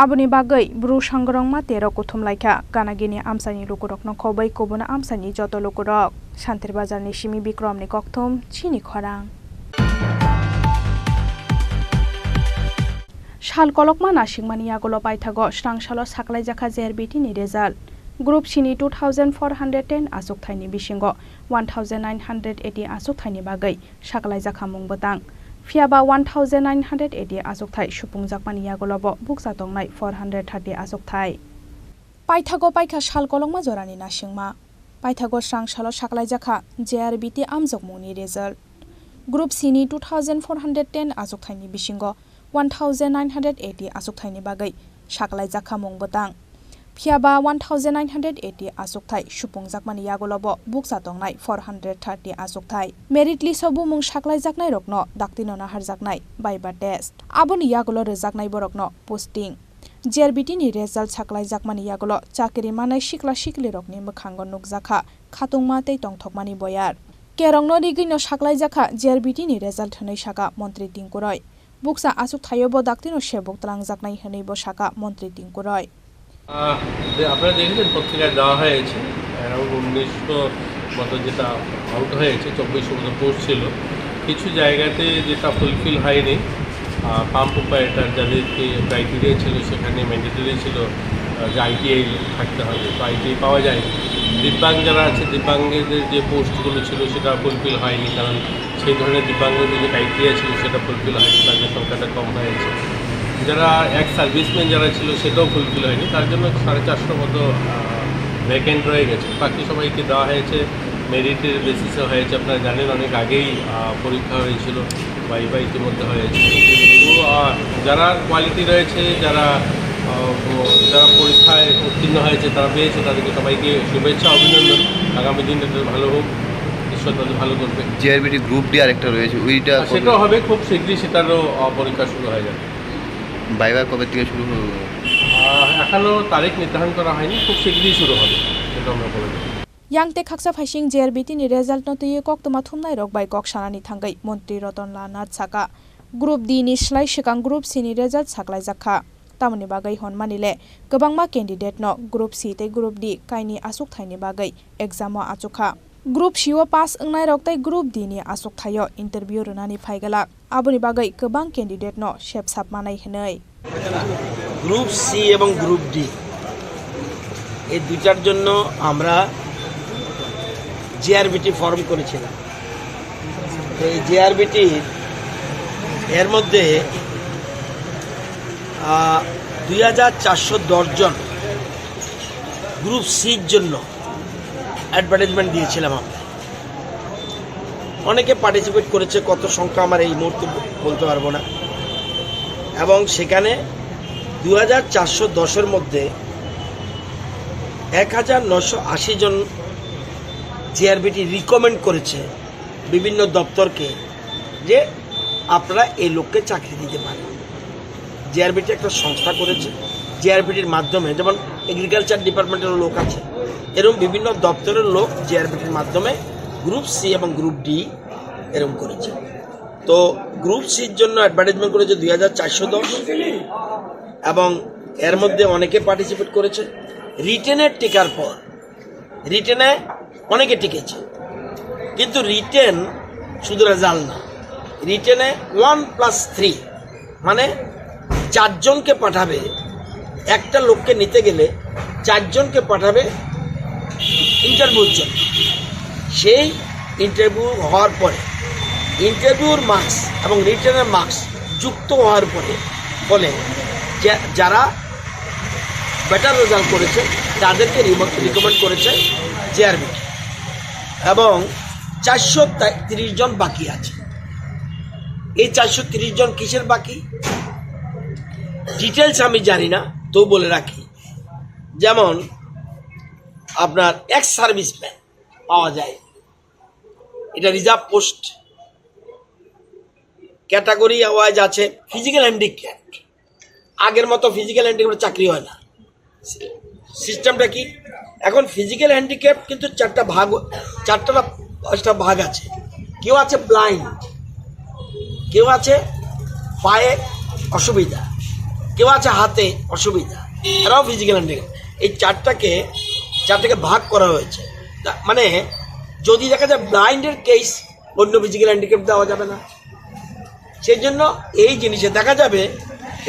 আবনি বাগৈ ব্রু সংগ্রংমা তেরো কুথুম লাইখা গানাগিনি আমসানি লুকুরক ন খबै কবনা আমসানি যত লুকুরক শান্তির বাজারনি সিমি বিক্রমনি ককথম চিনি খরাং শাল কলকমা নাসিংমানি আগলো পাইথাগো স্রাংশালো সাকলাই জাখা জেআরবিটি नि रेजाल्ट ग्रुप सिनि 2410 आसुक थाइनि बिसिंगो 1980 आसुक थाइनि बागै साकलाई जाखा मुंबतां फियाबा 1980 आसुक थाइ सुपुंजाकमानि यागलबो बुकसा दंनाय 430 आसुक थाइ पाइथागो पाइखा शाल कलंगमा जरानि नासिंमा पाइथागो स्रांशालो साकलाई जाखा जेआरबिटी आमजक मुंनि रेजाल्ट ग्रुप सिनि 2410 आसुक थाइनि बिसिंगो 1980 आसुक थाइनि बागै साकलाई जाखा मुंबतां फियाबा 1980 आसुक थाइ सुपुंजाकमानि यागलबो बुकसा दंनाय 430 आसुक थाइ मेरिट लिस्टआवबो मुं साकलाई जाकनाय रकनो दाक्तिनो नाहार जाकनाय बाइबा टेस्ट आबोनि यागलो रोजाकनाय बरकनो पोस्टिं जेआरबिटी नि रेजाल्ट साकलाई जाकमानि यागलो चाकरि मानाय सिक्ला सिक्ली रकनि मोखांगो नुकजाखा खातुंमा तै टंथकमानि बयार केरंनो रिगिनो साकलाई जाखा जेआरबिटी नि रेजाल्ट हनै साका मन्त्रि टिंकुरय बुकसा आसुक थाइयोबो दाक्तिनो सेबक तलांजाकनाय हनैबो साका मन्त्रि टिंकुरय আপনারা দেখেছেন পত্রিকায় দেওয়া হয়েছে অ্যারাউন্ড 1900 মতো যেটা আউট হয়েছে 2400 মতো পোস্ট ছিল কিছু জায়গাতে যেটা ফুলফিল হয়নি পাম্প অপারেটার যাদেরকে ক্রাইটেরিয়া ছিল সেখানে ম্যান্ডেটরি ছিল যে আইটিআই থাকতে হবে তো আইটিআই পাওয়া যায়নি দিব্যাঙ্গ যারা আছে দিব্যাঙ্গদের যে পোস্টগুলো ছিল সেটা ফুলফিল হয়নি কারণ সেই ধরনের দিব্যাঙ্গদের যে ক্রাইটেরিয়া ছিল সেটা ফুলফিল হয়নি তাদের সংখ্যাটা কম হয়েছে যারা এক সার্ভিসম্যান যারা ছিল সেটাও ফুলফিল হয়নি তার জন্য 450 মতো ভ্যাকেন্ট রয়ে গেছে বাকি সবাইকে দেওয়া হয়েছে মেরিটের বেসিসে হয়েছে আপনারা জানেন অনেক আগেই পরীক্ষা হয়েছিল ভাইবা ইতিমধ্যে হয়েছে তো যারা কোয়ালিটি রয়েছে যারা পরীক্ষায় উত্তীর্ণ হয়েছে তারা পেয়েছে তাদেরকে সবাইকে শুভেচ্ছা অভিনন্দন আগামী দিন এটা ভালো হোক ঈশ্বর তাদের ভালো করবে জিআরবিটি গ্রুপ ডি আরেকটা রয়েছে ওইটা সেটাও হবে খুব শীঘ্রই সেটারও পরীক্ষা শুরু হয়ে যাবে বাইবার কবে থেকে শুরু হবে এখনো তারিখ নির্ধারণ করা হয়নি খুব শীঘ্রই শুরু হবে সেটা আমরা বলে দেব यांगते खाकसा फाइसिंग जेआरबिटी नि रेजाल्ट नतुये कक्तमा थुमनाय रक बाय ककसानानि थांगै मन्त्रि रतनलाल नाथ साका ग्रुप डी नि स्लाइ सिगां ग्रुप सी नि रेजाल्ट साकलाय जाखा तामनि बागै हनमानिले गोबांमा कैंडिडेट न ग्रुप सी ते ग्रुप डी काइनि आसुक थाइनि बागै एग्जामआ आचुखा ग्रुप सी ओ पास अंगनाय रक्तै ग्रुप डी नि आसुक थायो इंटरव्यू रनानि फाइगला आबनि बागै गोबां कैंडिडेट न सेपसाप मानाय हनै গ্রুপ সি এবং গ্রুপ ডি এই দুইটার জন্য আমরা জিআরবিটি ফর্ম করেছিলাম এই জিআরবিটি এর মধ্যে 2410 জন গ্রুপ সির জন্য অ্যাডভার্টাইজমেন্ট দিয়েছিলাম আমরা অনেকে পার্টিসিপেট করেছে, কত সংখ্যা আমার এই মুহূর্তে বলতে পারবো না। এবং সেখানে 2410-এর মধ্যে 1980 জন জিআরবিটি রিকমেন্ড করেছে বিভিন্ন দপ্তরকে যে আপনারা এই লোককে চাকরি দিতে পারেন। জিআরবিটি একটা সংস্থা করেছে, জিআরবিটির মাধ্যমে, যেমন এগ্রিকালচার ডিপার্টমেন্টের লোক আছে, এরকম বিভিন্ন দপ্তরের লোক জিআরবিটির মাধ্যমে গ্রুপ সি এবং গ্রুপ ডি এরকম করেছে। তো গ্রুপ সির জন্য অ্যাডভার্টাইজমেন্ট করেছে 2410, এবং এর মধ্যে অনেকে পার্টিসিপেট করেছে। রিটেনের টিকার পর রিটেনে অনেকে টিকেছে, কিন্তু রিটেন শুধু রেজাল্ট না, রিটেনে 1+3 মানে 4 জনকে পাঠাবে। একটা লোককে নিতে গেলে 4 জনকে পাঠাবে ইন্টারভিউর জন্য। সেই ইন্টারভিউ হওয়ার পরে ইন্টারভিউর মার্কস এবং রিটেনের মার্কস যুক্ত হওয়ার পরে ফলে যারা বেটার রেজাল্ট করেছে তাদেরকে রিকমেন্ড করেছে জিআরবি, এবং 430 জন বাকি আছে। এই 430 জন কিসের বাকি ডিটেলস আমি জানি না, তো বলে রাখি, যেমন আপনার এক্স সার্ভিসম্যান পাওয়া যায়, এটা রিজার্ভ পোস্ট। ক্যাটাগরি ওয়াইজ আছে ফিজিক্যাল হ্যান্ডিক্যাপ, আগের মতো ফিজিক্যাল হ্যান্ডিক্যাপের চাকরি হয় না। সিস্টেমটা কি, এখন ফিজিক্যাল হ্যান্ডিক্যাপ কিন্তু 4টা না 5টা ভাগ আছে। কেউ আছে ব্লাইন্ড, কেউ আছে পায়ে অসুবিধা, কেউ আছে হাতে অসুবিধা, এরাও ফিজিক্যাল হ্যান্ডিক্যাপ। এই চারটাকে ভাগ করা হয়েছে। মানে যদি দেখা যায় ব্লাইন্ডের কেস, অন্য ফিজিক্যাল হ্যান্ডিক্যাপ দেওয়া যাবে না। সেই জন্য এই জিনিসে দেখা যাবে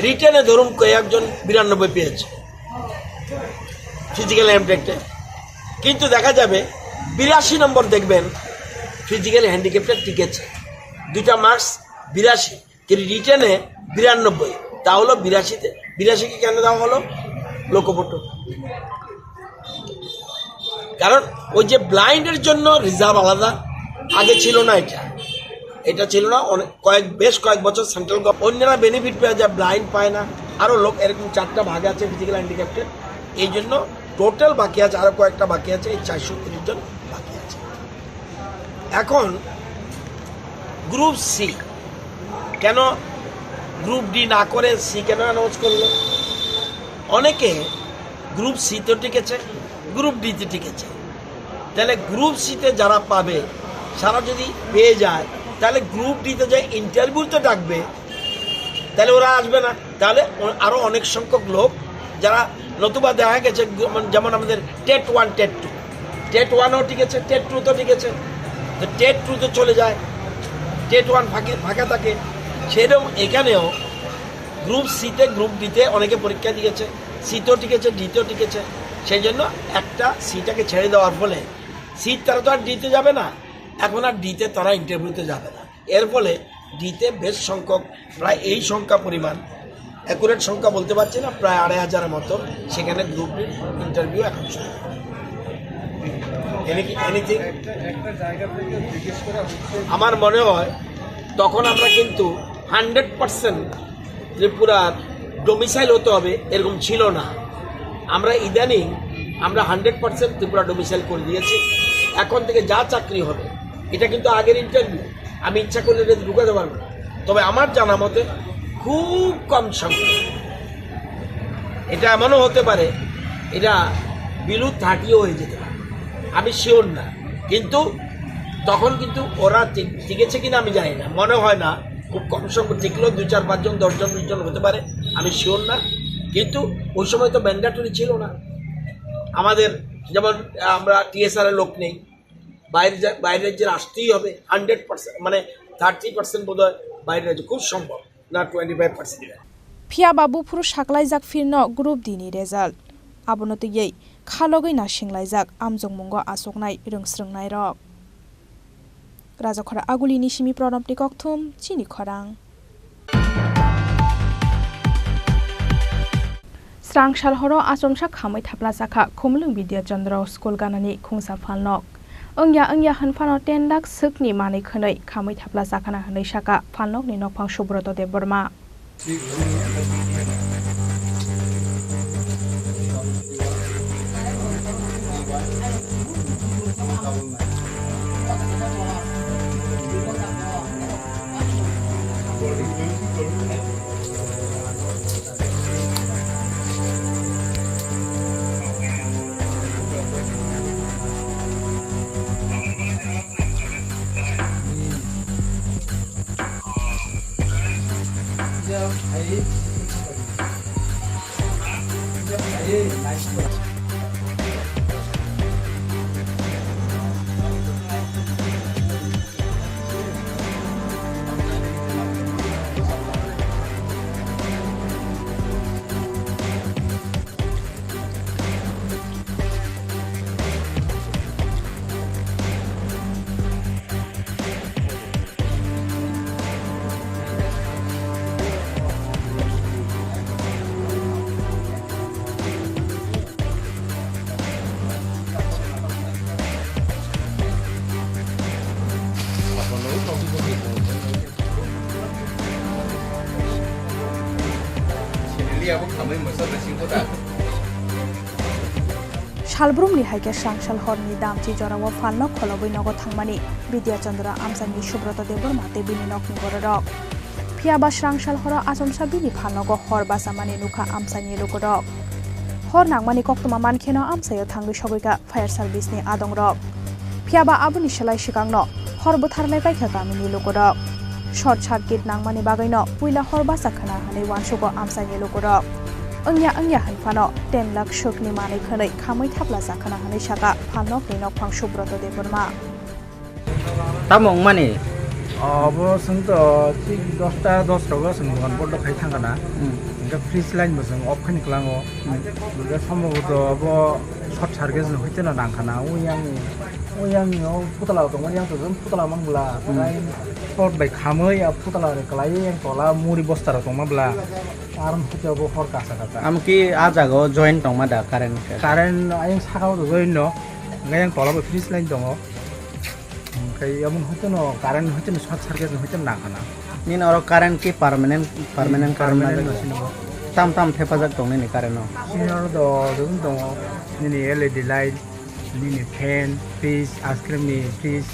রিটেনে ধরুন কয়েকজন 92 পেয়েছে ফিজিক্যাল হ্যান্ডিক্যাপে, কিন্তু দেখা যাবে 82 নম্বর দেখবেন ফিজিক্যাল হ্যান্ডিক্যাপটা টিকেছে, 2টা মার্কস 82, কিন্তু রিটেনে 92। তা হলো 82কে কেন দেওয়া হলো লোকপট, কারণ ওই যে ব্লাইন্ডের জন্য রিজার্ভ আলাদা, আগে ছিল না, এটা ছিল না। বেশ কয়েক বছর সেন্ট্রাল গভর্নমেন্ট অন্যরা বেনিফিট পেয়ে যায়, ব্লাইন্ড পায় না। আরও লোক এরকম 4টা ভাগ আছে ফিজিক্যাল হ্যান্ডিক্যাপ্টের, এই জন্য টোটাল বাকি আছে, আরও কয়েকটা বাকি আছে, এই 430 জন বাকি আছে। এখন গ্রুপ সি কেন, গ্রুপ ডি না করে সি কেন অ্যানাউন্স করলো? অনেকে গ্রুপ সি তো টিকেছে, গ্রুপ ডিতে টিকেছে, তাহলে গ্রুপ সিতে যারা পাবে সারা যদি পেয়ে যায়, তাহলে গ্রুপ ডিতে যে ইন্টারভিউতে ডাকবে, তাহলে ওরা আসবে না। তাহলে আরও অনেক সংখ্যক লোক যারা, নতুবা দেখা গেছে যেমন আমাদের টেট 1 টেট 2, টেট 1ও টিকেছে, টেট 2 তো টিকেছে, তো টেট 2 তো চলে যায়, টেট 1 ফাঁকা থাকে। সেরকম এখানেও গ্রুপ সিতে গ্রুপ ডিতে অনেকে পরীক্ষা দিয়েছে, সিতেও টিকেছে, ডিতেও টিকেছে। সেই জন্য একটা সিটাকে ছেড়ে দেওয়ার ফলে সিট তারা তো আর ডিতে যাবে না, এখন আর ডিতে তারা ইন্টারভিউতে যাবে না। এর ফলে ডিতে বেশ সংখ্যক, প্রায় এই সংখ্যা পরিমাণ, অ্যাকুরেট সংখ্যা বলতে পারছি না, প্রায় 2500-এর মতো সেখানে গ্রুপ ডির ইন্টারভিউ এখন শুরু। আমার মনে হয় তখন আমরা কিন্তু 100% ত্রিপুরার ডোমিসাইল হতে হবে এরকম ছিল না। আমরা ইদানিং 100% ত্রিপুরা ডোমিসাইল করে দিয়েছি। এখন থেকে যা চাকরি হবে, এটা কিন্তু আগের ইন্টারভিউ, আমি ইচ্ছা করলে এটা ঢুকাতে পারবো না। তবে আমার জানা মতে খুব কম সংখ্যা, এটা এমনও হতে পারে এটা বিলু 30ও হয়ে যেতে পারে, আমি শিওর না। কিন্তু তখন কিন্তু ওরা টিকেছে কিনা আমি জানি না, মনে হয় না, খুব কম সংখ্যক টিকলেও 2, 4, 5 জন, 10 জন, 20 জন হতে পারে, আমি শিওর না। কিন্তু ওই সময় তো ম্যান্ডেটরি ছিল না আমাদের, যেমন আমরা টিএসআর-এর লোক নেই, বাইরের রাজ্যের আসতেই হবে 100%, মানে 30% বোধ হয় বাইরের রাজ্য, খুব সম্ভব না 25%। फिया बाबू फुरु साकलाइजाक फिरनो ग्रुप डिनि रेजाल्ट आबनोतयै खालगै ना सिंलाइजाक आमजोंमुंगो आसोकनाय रोंस्रोंनाय रक राजाखरा आगुलिनि सिमि प्रनबनि कक्थुम चिनि खरां स्रां सालहरो आश्रमसा खामै थाप्ला जाखा खुमलुं बिद्या Chandra school गानानि खुंसा फालनक Engya hanfano 10 lakh sukni manai khonai khamai thapla sakana hanai saka phanlok ni nokphang Subroto Deborma. Shalbrumni haike Sangshal Horni Damchi Jorawa Falnok Kolobui Nogo Thangmani Vidya Chandra Amsani Subroto Deborma Tebini Nokni Borodok Piaba Sangshal Hora Asomsa Bini Falnogo Hor Basamani Nuka Amsani Lukodok Hor Nangmani Koktuma Mankeno Amsayo Thangu Shogoika Fire Service ni Adongrok Piaba Abuni Shalai Shikangno Hor Butharlai Kaikamini Lukodok Short Circuit Nangmani Bagaino Puila Hor Basakhana Hani Wanshugo Amsani Lukodok Engya hanfano 10 lakh sukni manai khonai khamai thapla sakana hanai saka phanok ni nokphang Subroto Deborma. Tamong mani abo sungto 10টা 10 rogo sung dukan bodo khai thangana inga freeze line bo sung off khani klango inga sambogoto abo short circuit no hoitena nangkhana uyang no putala to yang to putala mangbla ngai short bai khamai a putala re klai yang tola muri bosta ro tongmabla karon hite bo hor kasa kata amki a jago join tongma da current ayang sakao do join no ngai yang tola bo freeze line dongo kai amon hoiteno current hoiteno short circuit hoiteno nangkhana nin oro current ki permanent tam thepajak tongne ni current no sinor do dum dongo ni LED light ni fan freeze ice cream ni freeze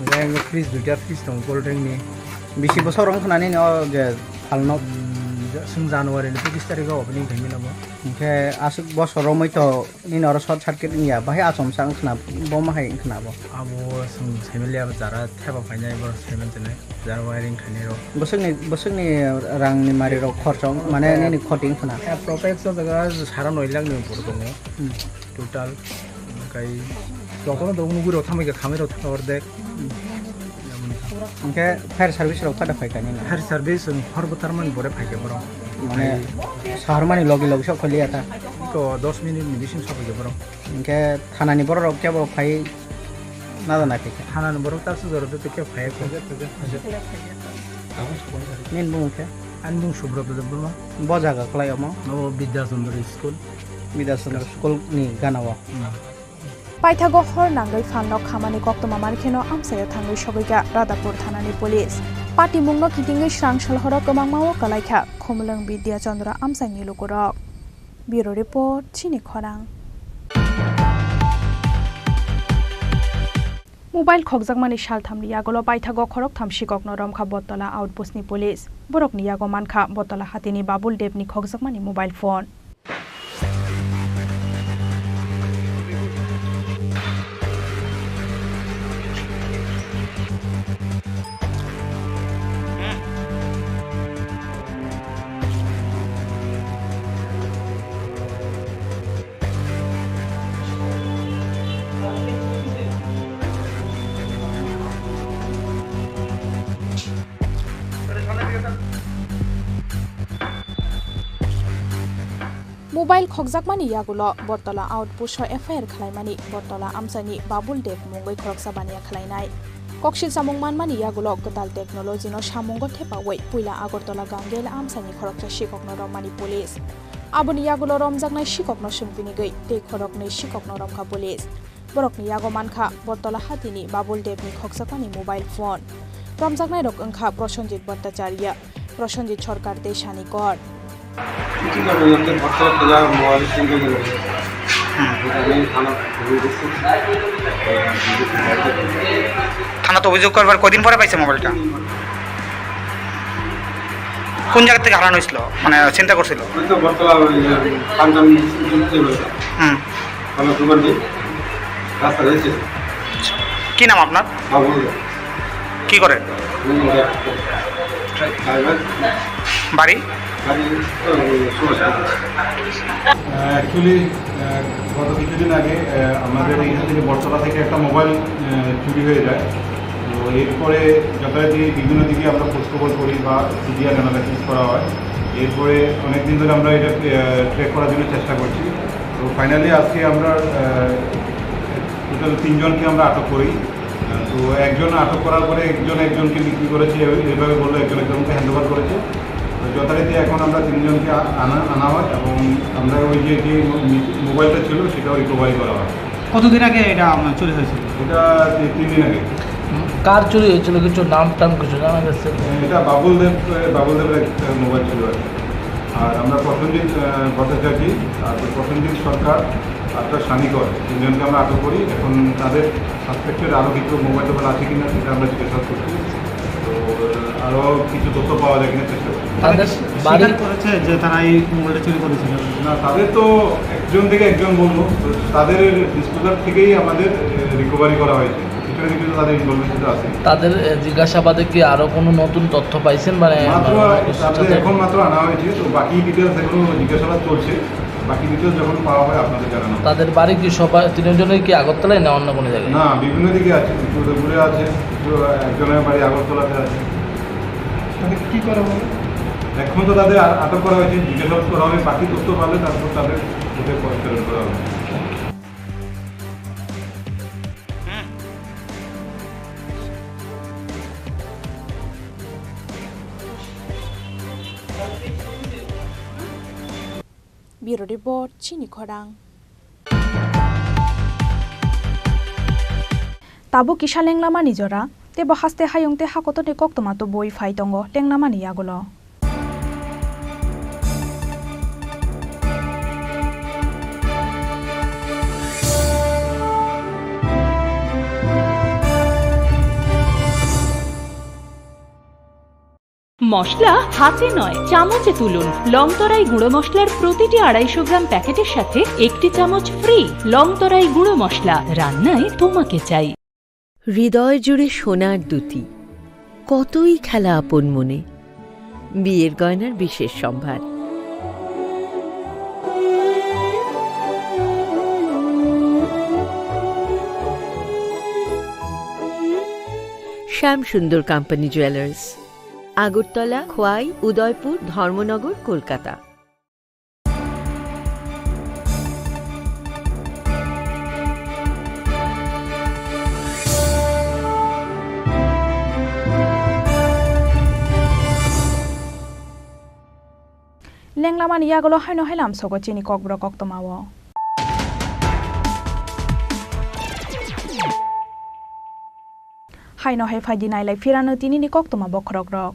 ngai freeze duja freeze tong cold drink ni bisi bosor rong khana ni o je falno sung January ni 25 tarikh opening thai mina bo ke asuk bosor romoi to ni oro short circuit ni ya bahai asom sang khna bom hai khna bo abo sung family ab jara theba phainai bo semen tene jara wiring khani ro bosokni rang ni mari ro khorchong mane ni khoting khna propex so jaga 9.5 lakh ni pur dongo total kai lokon do muguro thamai ga khamai ro thor de ke fire service ro kada phai kani fire service hor butarman bore phai ke boro mane shahar mani logi sok kholiya ta ko 10 minute ni bisin sok ke boro ke thana ni boro ke boro phai na dana ke thana ni boro ta su jor de ke phai ko nin bung ke anbung Subroto Deborma bo jaga klai amo no Vidya Chandra school ni ganawa Paithago hor nangai phanlok khamani koktoma mankheno amsayo thangai shogoika Radapur thanani police Pati mungno kitingai Sangshal hora kamangmao kalaikha Khomlong Vidya Chandra amsani lukorok Bureau Report Chini Khorang Mobile khokjakmani shalthamni yagolo paithago khorok thamsikokno romkha botala outpost ni police borokni yago mankha botala hatini Babul Devni khokjakmani mobile phone Mobile khokjakmani yagulo Botala outpost FIR khalaimani Botala amsani Babul Dev mungoi khoroksabani khalainai kokshil samungman mani yagulo kotal technology no samungo thepawai puila Agartala Gangel amsani khoroksa shikokno romani police aboni yagulo romjaknai shikokno sungpini gei te khoroknai shikokno romkha police borokni yago mankha bortola hatini babul devni khoksapani mobile phone romjaknai rok angkha Prosenjit Bhattacharya Prosenjit Sarkar te Shanikor থানা তো অভিযোগ করবার কদিন পরে পাইছে মোবাইলটা কোন জায়গা থেকে হারানো হয়েছিল মানে চিন্তা করছিল কি নাম আপনার কি করেন বাড়ি অ্যাকচুয়ালি গত কিছুদিন আগে আমাদের এইখান থেকে বটতলা থেকে একটা মোবাইল চুরি হয়ে যায়। তো এরপরে যথারীতি বিভিন্ন দিকে আমরা খোঁজখবর করি বা সিডিআর অ্যানালাইসিস করা হয়। এরপরে অনেক দিন ধরে আমরা এটা ট্র্যাক করার জন্য চেষ্টা করছি। তো ফাইনালি আজকে আমরা টোটাল 3 জনকে আমরা আটক করি। তো একজন আটক করার পরে একজনকে বিক্রি করেছে, এইভাবে বললো একজনকে হ্যান্ডওভার করেছে। যথারীতি এখন আমরা 3 জনকে আনা হয় এবং আমরা ওই যে মোবাইলটা ছিল সেটাও রিকভারি করা হয়। কতদিন আগে এটা চুরি হয়েছিল? এটা 3 দিন আগে। কার চুরি হয়েছিল কিছু নাম টাম কিছু জানা গেছে? এটা বাবুলদেবের একটা মোবাইল ছিল আর আমরা প্রসেনজিৎ ভট্টাচার্য আর প্রসেনজিৎ সরকার আর শানিকর 3 জনকে আমরা আটক করি। এখন তাদের সাসপেক্টেড আরও কিছু মোবাইল টোবাইল আছে কিনা সেটা আমরা জিজ্ঞাসা করছি। তো আরও কিছু তথ্য পাওয়া যায় কিনা চেষ্টা করছি। তাদের বাড়ি করেছে যে তারা এই মোবাইলটা চুরি করেছিল? না, তাদের তো একজন থেকে একজন বলবো, তো তাদের ডিসপোজার থেকেই আমাদের রিকভারি করা হয়েছে। কিছু কিছু তাদের ইনফরমেশন আছে। তাদের জিজ্ঞাসাবাদে কি আরো কোনো নতুন তথ্য পাইছেন? মানে এখন মাত্র আনা হয়েছে, তো বাকি ডিটেলস এখনো জিজ্ঞাসাবাদ চলছে। বাকি ডিটেলস যখন পাওয়া হয় আপনাদের জানানো। তাদের বাড়ি কি সবাই 3 জনের কি আগরতলায় না অন্য কোনো জায়গায়? না, বিভিন্ন দিকে আছে, কিছু উদয়পুরে আছে, কিছু একজনের বাড়ি আগরতলাতে আছে। কি করা হবে এখন তো তাদের আটক করা হয়েছে, জিজ্ঞাসাবাদ করা হবে, বাকি তথ্য পাবে তারপর তাদের প্রেরণ করা হবে। Bureau Report Chini Khorang Tabu kisha lenglama ni jora te bahaste hayong te hakoto ne koktoma to boi phai tongo lenglama ni yagulo মশলা হাতে নয় চামচে তুলুন। লংতরাই গুঁড়ো মশলার প্রতিটি 250 গ্রাম প্যাকেটের সাথে 1টি চামচ ফ্রি। লংতরাই গুঁড়ো মশলা, রান্নায় তোমাকে চাই। হৃদয় জুড়ে সোনার দুটি, কতই খেলা আপন মনে। বিয়ের গয়নার বিশেষ সম্ভার। শ্যাম সুন্দর company jewellers, Agartala, Khowai, Udaipur, Dharmanagar, Kolkata. lenglama ni yagulo haino hailam sogo chini kokborok koktomao haino hai phai dinai lai firano tini ni koktoma bokrok rok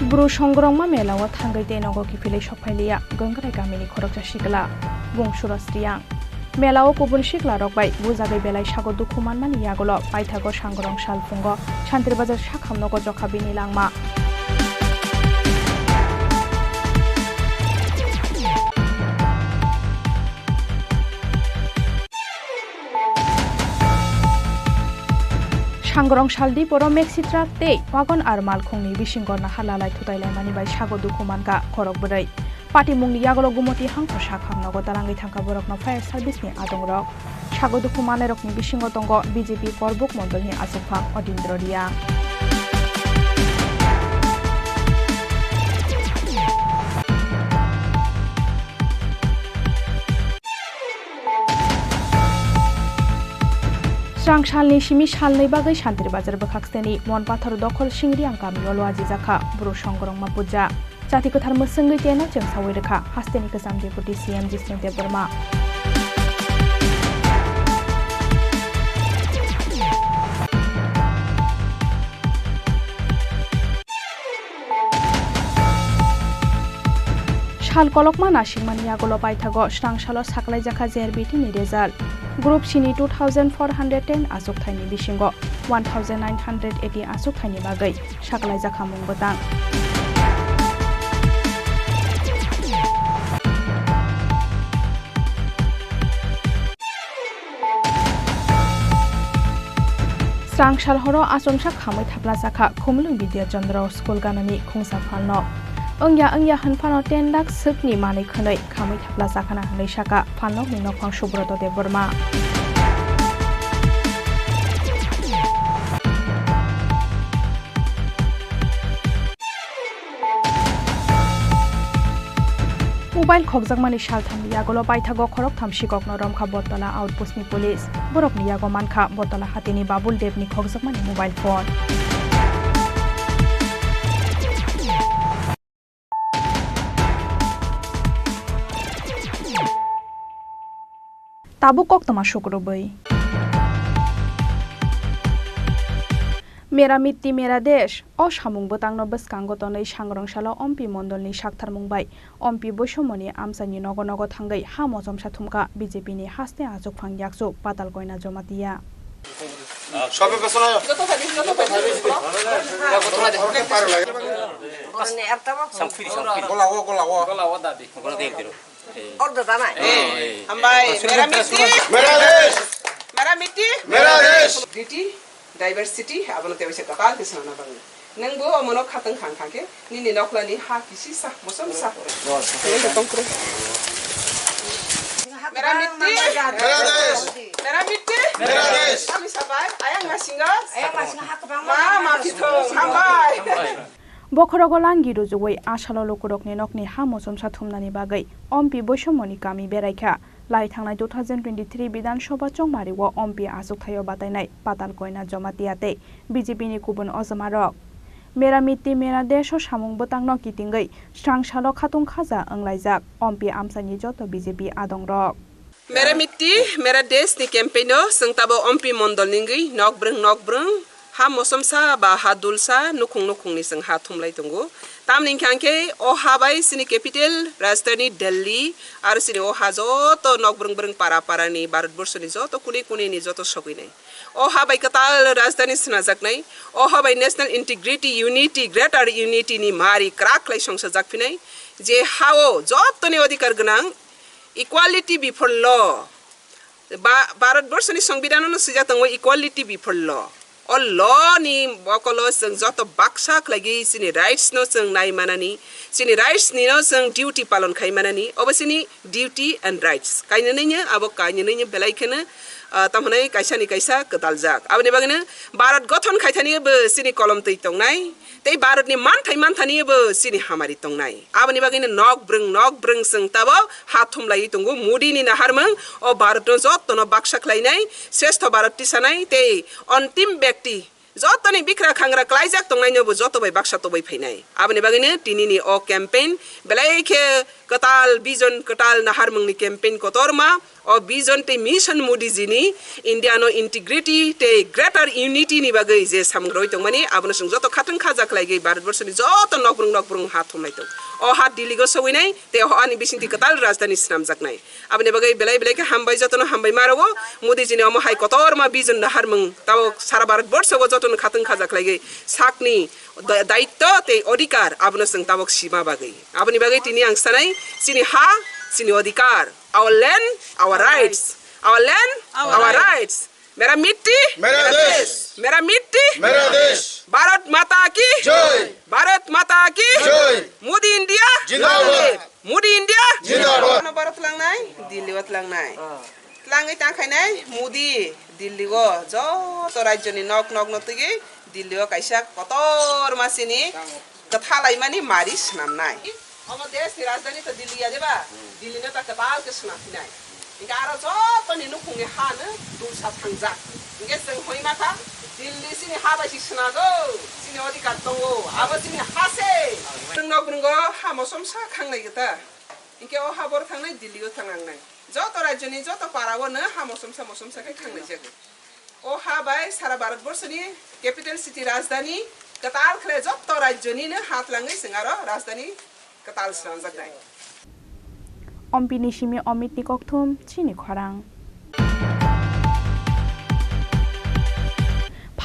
bru songrongma melawa thangai te nogo kifilei sophailiya gangrai gamini khorokja shikla bongshura striyang melao kubul shikla rok bai bujagai belai sago dukhuman mani yagulo paithago sangrong salfungo shantir bazar sakhamnogo jokhabini langma Sangrong Shaldi Poro Mexitra Te Wagon Armal Khongni Bishingorna Halalai Thutailai Manibai Sago Dukhumanka Khorok Brai Pati Mungni Yagolo Gumoti Hangko Sakham Nogo Talangi Thangka Borokno Fire Service ni Adongrok Sago Dukhumane Rokni Bishingotongo BJP Korbuk Mondolni Asukphang Odindro Ria Strang Shalni Shimi Shalni Bagai Shantir Bazar Bakaksteni Mon Pathar Dokol Shingri Angkami Olo Ajizaka Bro Songrong Mapuja जाति गोथार मोसोंगै तेनो जों सावै रोखा हास्तेनि गोजाम deputy CM Jishnu Debbarma साल कलकमा नासिकमानि आगोलाव बायथागो स्रांसालो साख्लायजाखा JRBT नि result group सिनि 2410 आसुकथायनि बिसिंगो 1980 आसुकथायनि बागै साख्लायजाखा मुंबोतां स्रांसाल हरो आसमसा खामै थाब्ला जाखा खुमलुं बिद्या चंद्र स्कुल गानानि खुंसा फालनो ओंया हनफानो 10 लाख सोकनि मानै खनै खामै थाब्ला जाखाना हनै साका फालनो नि नखं सुब्रत देबबर्मा मोबाइल खगजाकमानि सालथामनि आगोलाव बायथागो खरक थामसिगकनो रमखा बतला आउटपोस्टनि पुलिस बरफनि यागो मानखा बतला हातिनि बाबुल देबनि खगजाकमानि मोबाइल फोन ताबु कक्तमा शुक्रबै मेरा मिट्टी मेरा देश अ सामुंबो तांनो बसकांगतनै सांग्रांसालो अम्पि मण्डलनि साक्थार मुंबाय अम्पि बैसमनि आमसानि नग नग थांगै हा मजमसा थुमका बीजेपीनि हास्ते आजुक फां याकसु पाताल गयना जमातिया সবে পেছনে डाइवर्सिटी अब न तेवसे कपाल के साना बंग नंगो अमनो खातंग खां खां के निनि नखलानि हा किसी सा मसम सा मेरा मिट्टी मेरा मिट्टी मेरा देश kami sabar ayang masinga hak bang ma kito hambai बखरगो लांगि रुजुवै आसालो लोकुरकनि नकनि हा मसमसा थुमनानि बागै अम्पि बैसमनि गामि बेरायखा लाई थांनाय 2023 विधानसभा चंमारिव अम्पि आजुकथायो बातायनाय पाताल गयना जमातियाते बीजेपीनि गुबुन अजमारक मेरा मिट्टी मेरा देश सामुं बोतांनो कितिंगै स्रांसालो खातुं खाजा अंलायजाक अम्पि आमसानि जत बीजेपी आदंरक मेरा मिट्टी मेरा देश नि कैंपेनो संताबो अम्पि मंडल निंगै नकब्रं हा मसमसा बा हा दुलसा नुखुंनि जों हा थुमलाय दंगो तामनिं खांखे ओ हाबाय सिनि कैपिटल राजधानी दिल्ली आरो सिनि ओ हा जत नकब्रं पारानि भारतवर्षनि जत कुनि जत सगैनाय ओ हाबाय कताल राजधानी सुनाजाकनाय ओ हाबाय national integrity unity greater unity नि मारि क्राकलाय संसा जाकफिनाय जे हाओ जतनि अधिकार गोनां इक्वालिटी बिफोर ल भारतवर्षनि संविधाननो सिजातंगो इक्वालिटी बिफोर ल ओ ल नि बकलो जों जत बाक्सा लागि सिनि राइट्स नो जों नायमानानि सिनि राइट्स नि नो जों ड्यूटी पालन खायमानानि अबसिनि ड्यूटी एंड राइट्स कायनैनो अब कायनैनो बेलायखनो तमनै कैसा कदालजाक आबनि बागैनो भारत गठन खायथानिबो सिनि कलम तै तंनाय तै भारतनि मानथानिबो सिनि हामारि तंनाय आबनि बागैनो नकब्रं जों ताबो हाथुमलाय तंगो मोदीनि नाहारमों ओ भारत जतनो बाक्सा खलायनाय श्रेष्ठ भारत तिसानाय तै अन्तिम व्यक्ति जतनि बिखरा खांग्रा क्लाइजाक तंनायनोबो जतबाय बाक्सा तबाय फैनाय आबनि बागैनो तिनिनि ओ कैंपेन बेलायखे कताल बिजन कताल नाहारमंनि कैंपेन कतरमा ओ बिजन ते मिशन मोदी जिनि इंडियानो इंटीग्रिटी ते ग्रेटर यूनिटी नि बागै जे सामग्रय तंमानि आबनो जों जत खाथं खाजाक लायगै भारतवर्षनि जत नकब्रं हाथुमलाय तं ओ हा दिल्लीगो सवैनाय ते हानि बिसिंति कताल राजधानी स्नामजाकनाय आबनि बागै बेलायके हामबाय जतनो हामबाय मारगो मोदी जिनि अम हाय कतरमा बिजन नाहारमं ताव सारा भारतवर्षगो जतनो खाथं खाजाक लायगै साकनि दायित्व ते अधिकार आबनो जों तावक सीमा बागै आबनि बागै तिनि आंसानाय सिनि हा सिनि अधिकार our land our rights our land our rights मेरा मिट्टी मेरा देश मेरा मिट्टी मेरा देश भारत माता की जय भारत माता की जय मोदी इंडिया जिंदाबाद मोदी इंडिया जिंदाबाद भारत लांनाय दिल्लीवत लांनाय लांगै ताखायनाय मोदी दिल्लीगो जत राज्यनि नक नतगै दिल्लीओ कायसा कतर मासिनि कथालाय मानि मारि स्नामनाय हम देश की राजधानी तो दिल्ली आ जेबा दिल्ली ने तक बाल के स्नाफिनाय इनका आरो जतनि नुखुंगे हानो दुलसा थांजा इंगे जों होय माथा Dilli sini haba si senago, sini अधिकार दङ अब sini hase. Nang nunggo hamo somsa khangnai gita. Inke o habor thangnai Dilli o thangnai. Joto rajyoni joto parawo no hamo somsa kai khangnai jago. O habai sara भारतबर्षनि capital city राजधानी कताल खले joto rajyoni no hat langai singaro राजधानी कताल sanjaknai. Ompini simi Omit Nikokthum Chini Khorang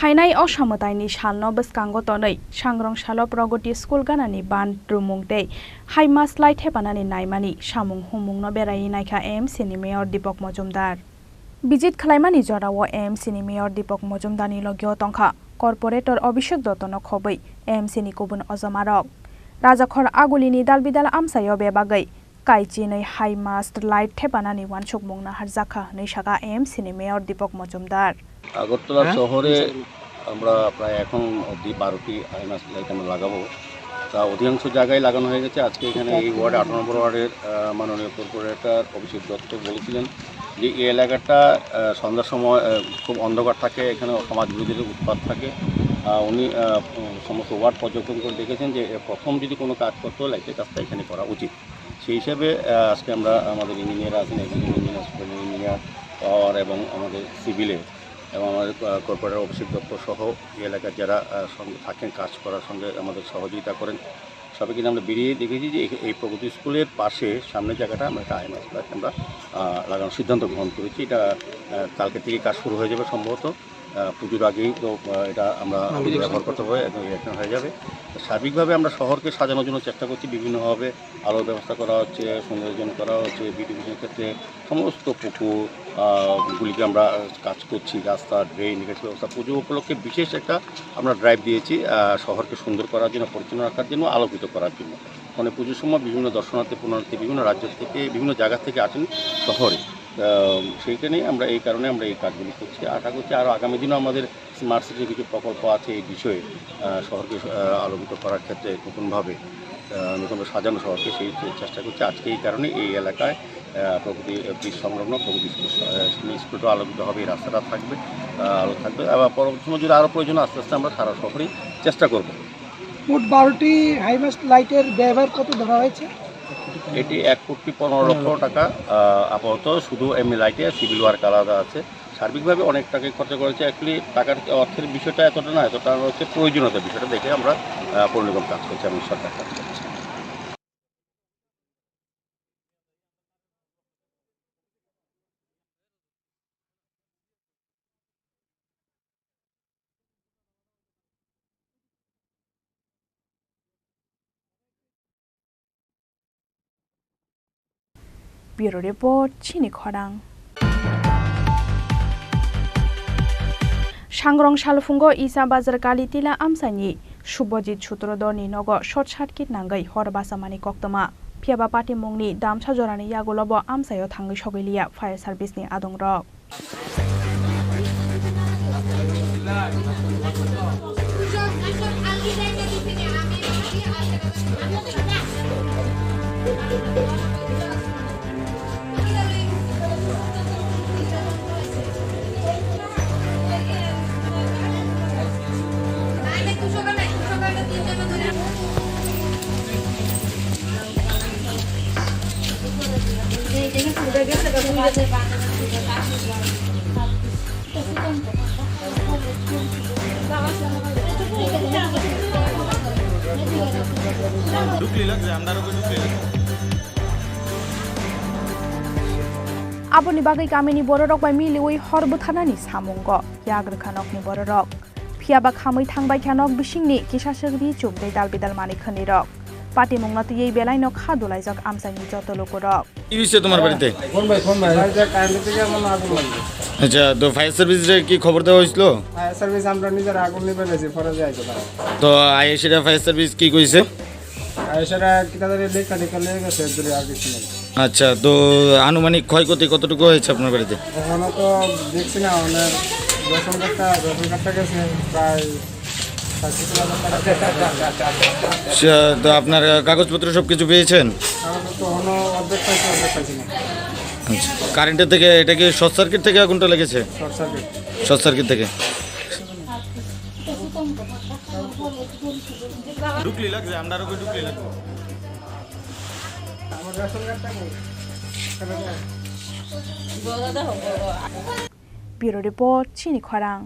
Phainai Osamotaini Shalno Baskango Tonai Sangrong Shalo Progoti School Ganani Ban Drumung Day Haima Slide Hepanani Naimani Samung Humung no Berai Naika MC ni Mayor Dipok Mojumdar Bijit Khlaimani Jorawo MC ni Mayor Dipok Mojumdani Logyo Tongkha Corporator Abhishek Dottono Khobai MC ni Kubun Ozomarok Rajakhor Agulini Dalbidal Amsayo Bebagai Kaichinai High Mast Light Tepanani Wanchuk Mungna Harzakha Nishaka MC ni Mayor Dipok Mojumdar Agartala শহরে আমরা প্রায় এখন অবধি 12টি high mast light আমরা লাগাবো তা অধিকাংশ জায়গায় লাগানো হয়ে গেছে আজকে এখানে এই ওয়ার্ড 8 নম্বর ওয়ার্ডের মাননীয় কর্পোরেটর অভিষেক দত্ত বলেছিলেন যে এই এলাকাটা সন্ধ্যার সময় খুব অন্ধকার থাকে এখানে সমাজ বিরোধীদের উৎপাত থাকে উনি সমস্ত ওয়ার্ড পর্যবেক্ষণ করে দেখেছেন যে প্রথম যদি কোনো কাজ করতে হয় লাইটের কাজটা এখানে করা উচিত সেই হিসাবে আজকে আমরা আমাদের ইঞ্জিনিয়ার আছেন ইঞ্জিনিয়ার পাওয়ার এবং আমাদের সিভিলে এবং আমাদের কর্পোরেটর অভিষেক দত্ত সহ এই এলাকার যারা সঙ্গে থাকেন কাজ করার সঙ্গে আমাদের সহযোগিতা করেন সবাই কিন্তু আমরা বেরিয়ে দেখেছি যে এই প্রগতি স্কুলের পাশে সামনের জায়গাটা আমরা একটা আইমাস লাইট আমরা লাগানোর সিদ্ধান্ত গ্রহণ করেছি এটা কালকে থেকে কাজ শুরু হয়ে যাবে সম্ভবত পুজোর আগেই তো এটা আমরা ব্যবহার করতে হবে এবং রিঅ্যাকশন হয়ে যাবে সার্বিকভাবে আমরা শহরকে সাজানোর জন্য চেষ্টা করছি বিভিন্নভাবে আলোর ব্যবস্থা করা হচ্ছে সৌন্দর্যায়ন করা হচ্ছে বিউটিফিকেশনের ক্ষেত্রে সমস্ত পুকুরগুলিকে আমরা কাজ করছি রাস্তা ড্রেন নিকাশি ব্যবস্থা পুজো উপলক্ষে বিশেষ একটা আমরা ড্রাইভ দিয়েছি শহরকে সুন্দর করার জন্য পরিচ্ছন্ন রাখার জন্য আলোকিত করার জন্য মানে পুজোর সময় বিভিন্ন দর্শনার্থী পুনরার্থী বিভিন্ন রাজ্য থেকে বিভিন্ন জায়গা থেকে আসেন শহরে সেইখানেই আমরা এই কারণে আমরা এই কাজগুলি করছি আশা করছি আরও আগামী দিনও আমাদের স্মার্ট সিটির কিছু প্রকল্প আছে এই বিষয়ে শহরকে আলোকিত করার ক্ষেত্রে নতুনভাবে সাজানো শহরকে সেই চেষ্টা করছি আজকে এই কারণে এই এলাকায় প্রকৃতি বীজ সংলগ্ন প্রকৃতি স্কুলটা আলোকিত হবে এই রাস্তাটা থাকবে আলো থাকবে আবার পরবর্তী সময় যদি আরও প্রয়োজন আস্তে আস্তে আমরা সারা শহরেই চেষ্টা করব মোট 12টি হাইমাস্ট লাইটের ব্যবহার কত ধরা হয়েছে এটি 1,15,00,000 টাকা আপাতত শুধু এমনি লাইটে সিভিল ওয়ার্ক আলাদা আছে সার্বিকভাবে অনেক টাকাই খরচা করেছে অ্যাকচুয়ালি টাকার অর্থের বিষয়টা এতটা না এতটা হচ্ছে প্রয়োজনীয়তার বিষয়টা দেখে আমরা পরিণাম কাজ করছি আমি সরকার কাজ করছি Bureau Report Chini Khorang Sangrong Shalfungo Isa Bazar Kalitila Amsani Shubojit Chutrodoni Nogo Short Circuit Nangai Horbasamani Koktama Piaba Pati Mungni Dam Chajorani Yagolobo Amsayo Tangi Shogilia Fire Service ni Adong Rock Aboni bagai kamini bororok bai miliwi horbuthanani samungo yagrkhanokni bororok phiaba khamui thangbai khanok bisingni kisasagri chubdei dalbidal mani khanirok পাটি মংনাতে এই বেলাই ন খাদুলাই যাক আমসানি যত লোকরক কি হইছে তোমার বাড়িতে কোন ভাই কারেন্ট থেকে আমার আগুন লাগছে আচ্ছা তো ফায়ার সার্ভিসে কি খবর দেওয়া হইছিল ফায়ার সার্ভিস আমরা নিজের আগুন নিভাইছি পরে যাইতো তো আইএসএটা ফায়ার সার্ভিস কি কইছে আইএসএটা কিতাদারে লেখা লেগে গেছে দূরে আর কিছু নাই আচ্ছা তো আনুমানিক ক্ষয়ক্ষতি কতটুকু হয়েছে আপনার বাড়িতে এখনো তো দেখছি না অনেক রেশন কার্ডটা গেছে প্রায় তো আপনার কাগজপত্র সব কিছু পেয়েছেন কারেন্টের থেকে এটা কি শর্ট সার্কিট থেকে আগুনটা লেগেছে শর্ট সার্কিট থেকে ঢুকলি লাগছে আমরা আরো ঢুকলি লাগবে আমার রেশন কার্ডটা Bureau Report Chini Khorang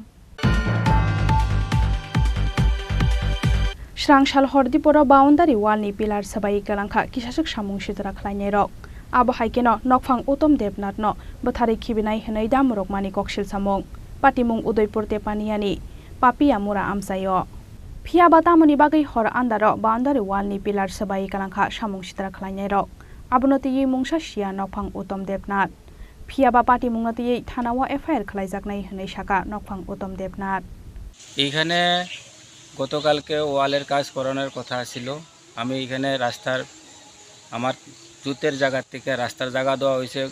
Srangshal Hordipura boundary wall ni pilar sabai kalangkha kisasuk samung sidra khlainai rok abo haikeno nokphang utom debnat no bothari khibinai henai damrok mani koksil samung patimung udaipur te paniani papia mura amsayo phia batamuni bagai hor andaro boundary wall ni pilar sabai kalangkha samung sidra khlainai rok abonoti yi mungsa sia nokphang utom debnat phia ba patimung nati thanawa FIR khlaijaknai henai saka nokphang utom debnat এখানে গতকালকে ওয়ালের কাজ করানোর কথা ছিল আমি এখানে রাস্তার আমার জুতের জায়গা থেকে রাস্তার জায়গা দেওয়া হয়েছে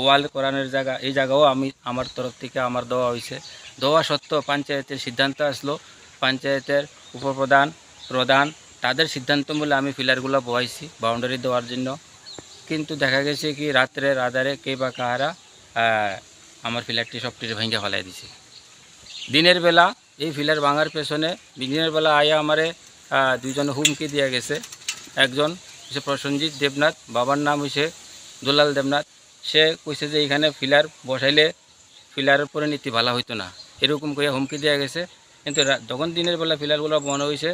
ওয়াল করানোর জায়গা এই জায়গাও আমি আমার তরফ থেকে আমার দেওয়া হয়েছে দেওয়া সত্ত্বেও পঞ্চায়েতের সিদ্ধান্ত আসলো পঞ্চায়েতের উপপ্রধান প্রধান তাদের সিদ্ধান্ত মূলে আমি ফিলারগুলো বহাইছি বাউন্ডারি দেওয়ার জন্য কিন্তু দেখা গেছে কি রাত্রের আধারে কে বা কাহারা আমার ফিলারটি সবটি ভেঙে ফেলাই দিছে দিনের বেলা এই ফিলার ভাঙার পেছনে দিনের বেলা আয়া আমারে দুইজন হুমকি দিয়ে গেছে একজন হচ্ছে প্রসেনজিৎ দেবনাথ বাবার নাম হচ্ছে দুলাল দেবনাথ সে কইছে যে এখানে ফিলার বসাইলে ফিলারের পরিণতি ভালো হইতো না এরকম করে হুমকি দিয়ে গেছে কিন্তু যখন দিনের বেলা ফিলারগুলো বন্ধ হয়েছে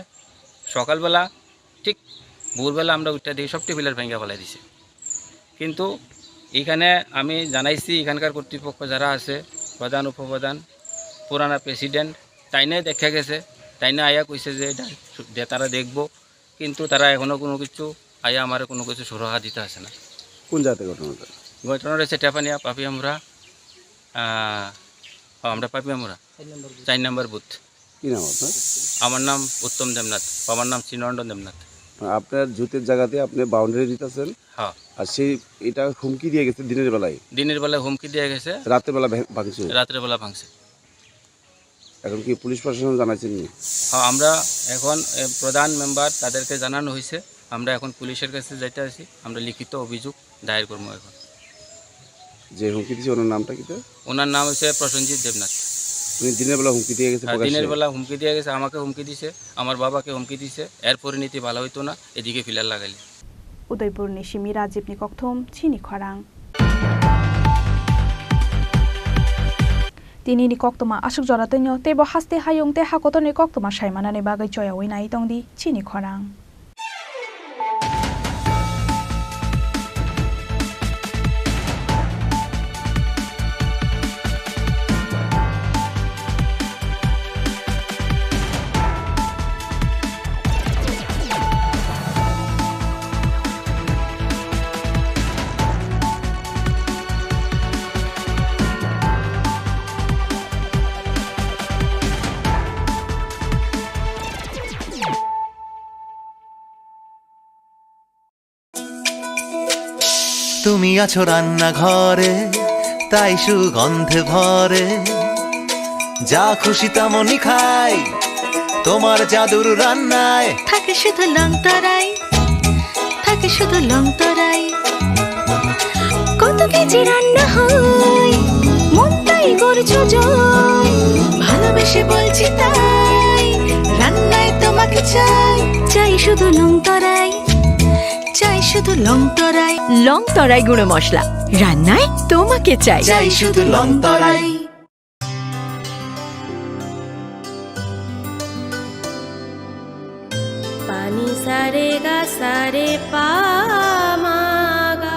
সকালবেলা ঠিক ভোরবেলা আমরা উঠে দিই সবটি ফিলার ভেঙে ফেলাই দিছে কিন্তু এখানে আমি জানাইছি এখানকার কর্তৃপক্ষ যারা আছে প্রধান উপপ্রধান পুরানা প্রেসিডেন্ট তাইনে দেখা গেছে তাইনে আয়া কইছে যে তারা দেখবো কিন্তু তারা এখনও কোনো কিছু আয়া আমার কোনো কিছু সুরাহা দিতে আসে না কোন জায়গাতে ঘটনাটা ঘটনা রয়েছে টেপানিয়া পাপিয়ামুরা আমরা পাপিয়ামুরা 4 নম্বর বুথ কি নাম আপনার আমার নাম উত্তম দেবনাথ বাবার নাম চিনরঞ্জন দেবনাথ আপনার জুতের জায়গাতে আপনি বাউন্ডারি দিতেছেন হ্যাঁ আর সেই এটা হুমকি দিয়ে গেছে দিনের বেলায় হুমকি দিয়ে গেছে রাতের বেলা ভাঙছে রাতের বেলা ভাঙছে এখন কি পুলিশ প্রশাসন জানাচ্ছেন হ্যাঁ আমরা এখন প্রধান মেম্বার তাদেরকে জানানো হয়েছে আমরা এখন পুলিশের কাছে যাইতে আছি আমরা লিখিত অভিযোগ দায়ের করবো এখন যে হুমকি দিয়েছে ওনার নামটা কি ওনার নাম হচ্ছে প্রসেনজিৎ দেবনাথ উনি দিনের বেলা হুমকি দিয়ে গেছে দিনের বেলা হুমকি দিয়ে গেছে আমাকে হুমকি দিছে আমার বাবাকে হুমকি দিছে এর পরিণতি ভালো হইতো না এদিকে ফিলার লাগাইলে উদয়পুর নিশিমি রাজীব নিকথম চিনি খরাং তিনি নিকক্তমা আসুক জরাতন্য তেব হাস্তে হায়ং তে হাকত নিকক্তমা সাইমানানি বাগৈ চয়াওই নাই তংদি চিনি খরাং তুমি আছো রান্নাঘরে তাই সুগন্ধে ভরে যা খুশি তেমনই খাই তোমার জাদুর রান্নায় থাকে শুধু লং তরাই থাকে শুধু লং তরাই কত কেজি রান্না হয় মনটাই করছো জয় ভালোবেসে বলছি তাই রান্নায় তোমাকে চাই চাই শুধু লং তরাই চাই শুধু লং তরাই গুঁড়ো মশলা রান্নায় তোমাকে চাই চাই শুধু লং তরাই পানি সারে গা সারে পামাগা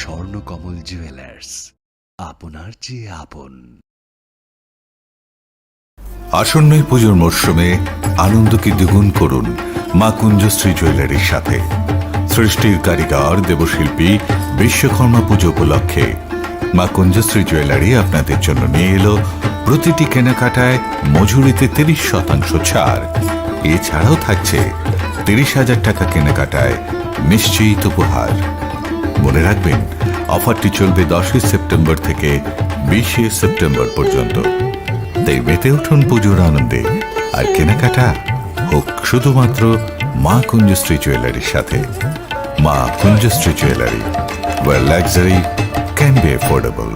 স্বর্ণকমল জুয়েলার্স আপনার চেয়ে আপন। আসন্ন পুজোর মরশুমে আনন্দকে দ্বিগুণ করুন মা কুঞ্জশ্রী জুয়েলারির সাথে। সৃষ্টির কারিগর দেবশিল্পী বিশ্বকর্মা পুজো উপলক্ষে মা কুঞ্জশ্রী জুয়েলারি আপনাদের জন্য নিয়ে এলো প্রতিটি কেনাকাটায় মজুরিতে 30% ছাড়। এছাড়াও থাকছে 30,000 টাকা কেনাকাটায় নিশ্চিত উপহার। মনে রাখবেন, অফারটি চলবে 10 সেপ্টেম্বর থেকে 20 সেপ্টেম্বর পর্যন্ত। তাই মেতে উঠুন পুজোর আনন্দে আর কেনাকাটা হোক শুধুমাত্র মা কুঞ্জশ্রী জুয়েলারির সাথে। মা Kunjashree jewellery, where luxury can be affordable.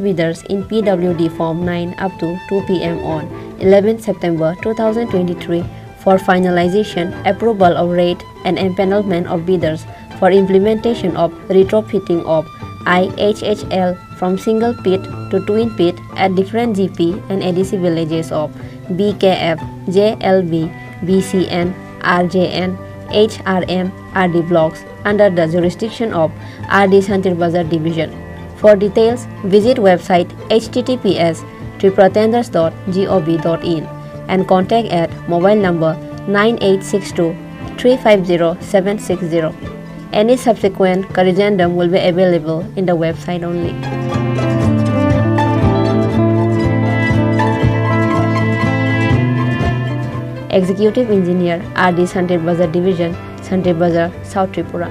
Bidders in PWD Form 9 up to 2 p.m. on 11 September 2023 for finalization, approval of rate and empanelment of bidders for implementation of retrofitting of IHHL from single pit to twin pit at different GP and ADC villages of BKF, JLB, BCN, RJN, HRM, RD blocks under the jurisdiction of RD Santir Bazar Division. For details, visit website https://tripratenders.gov.in and contact at mobile number 9862 350 760. Any subsequent corrigendum will be available in the website only. Executive Engineer, RD Santir Bazar Division, Santir Bazar, South Tripura.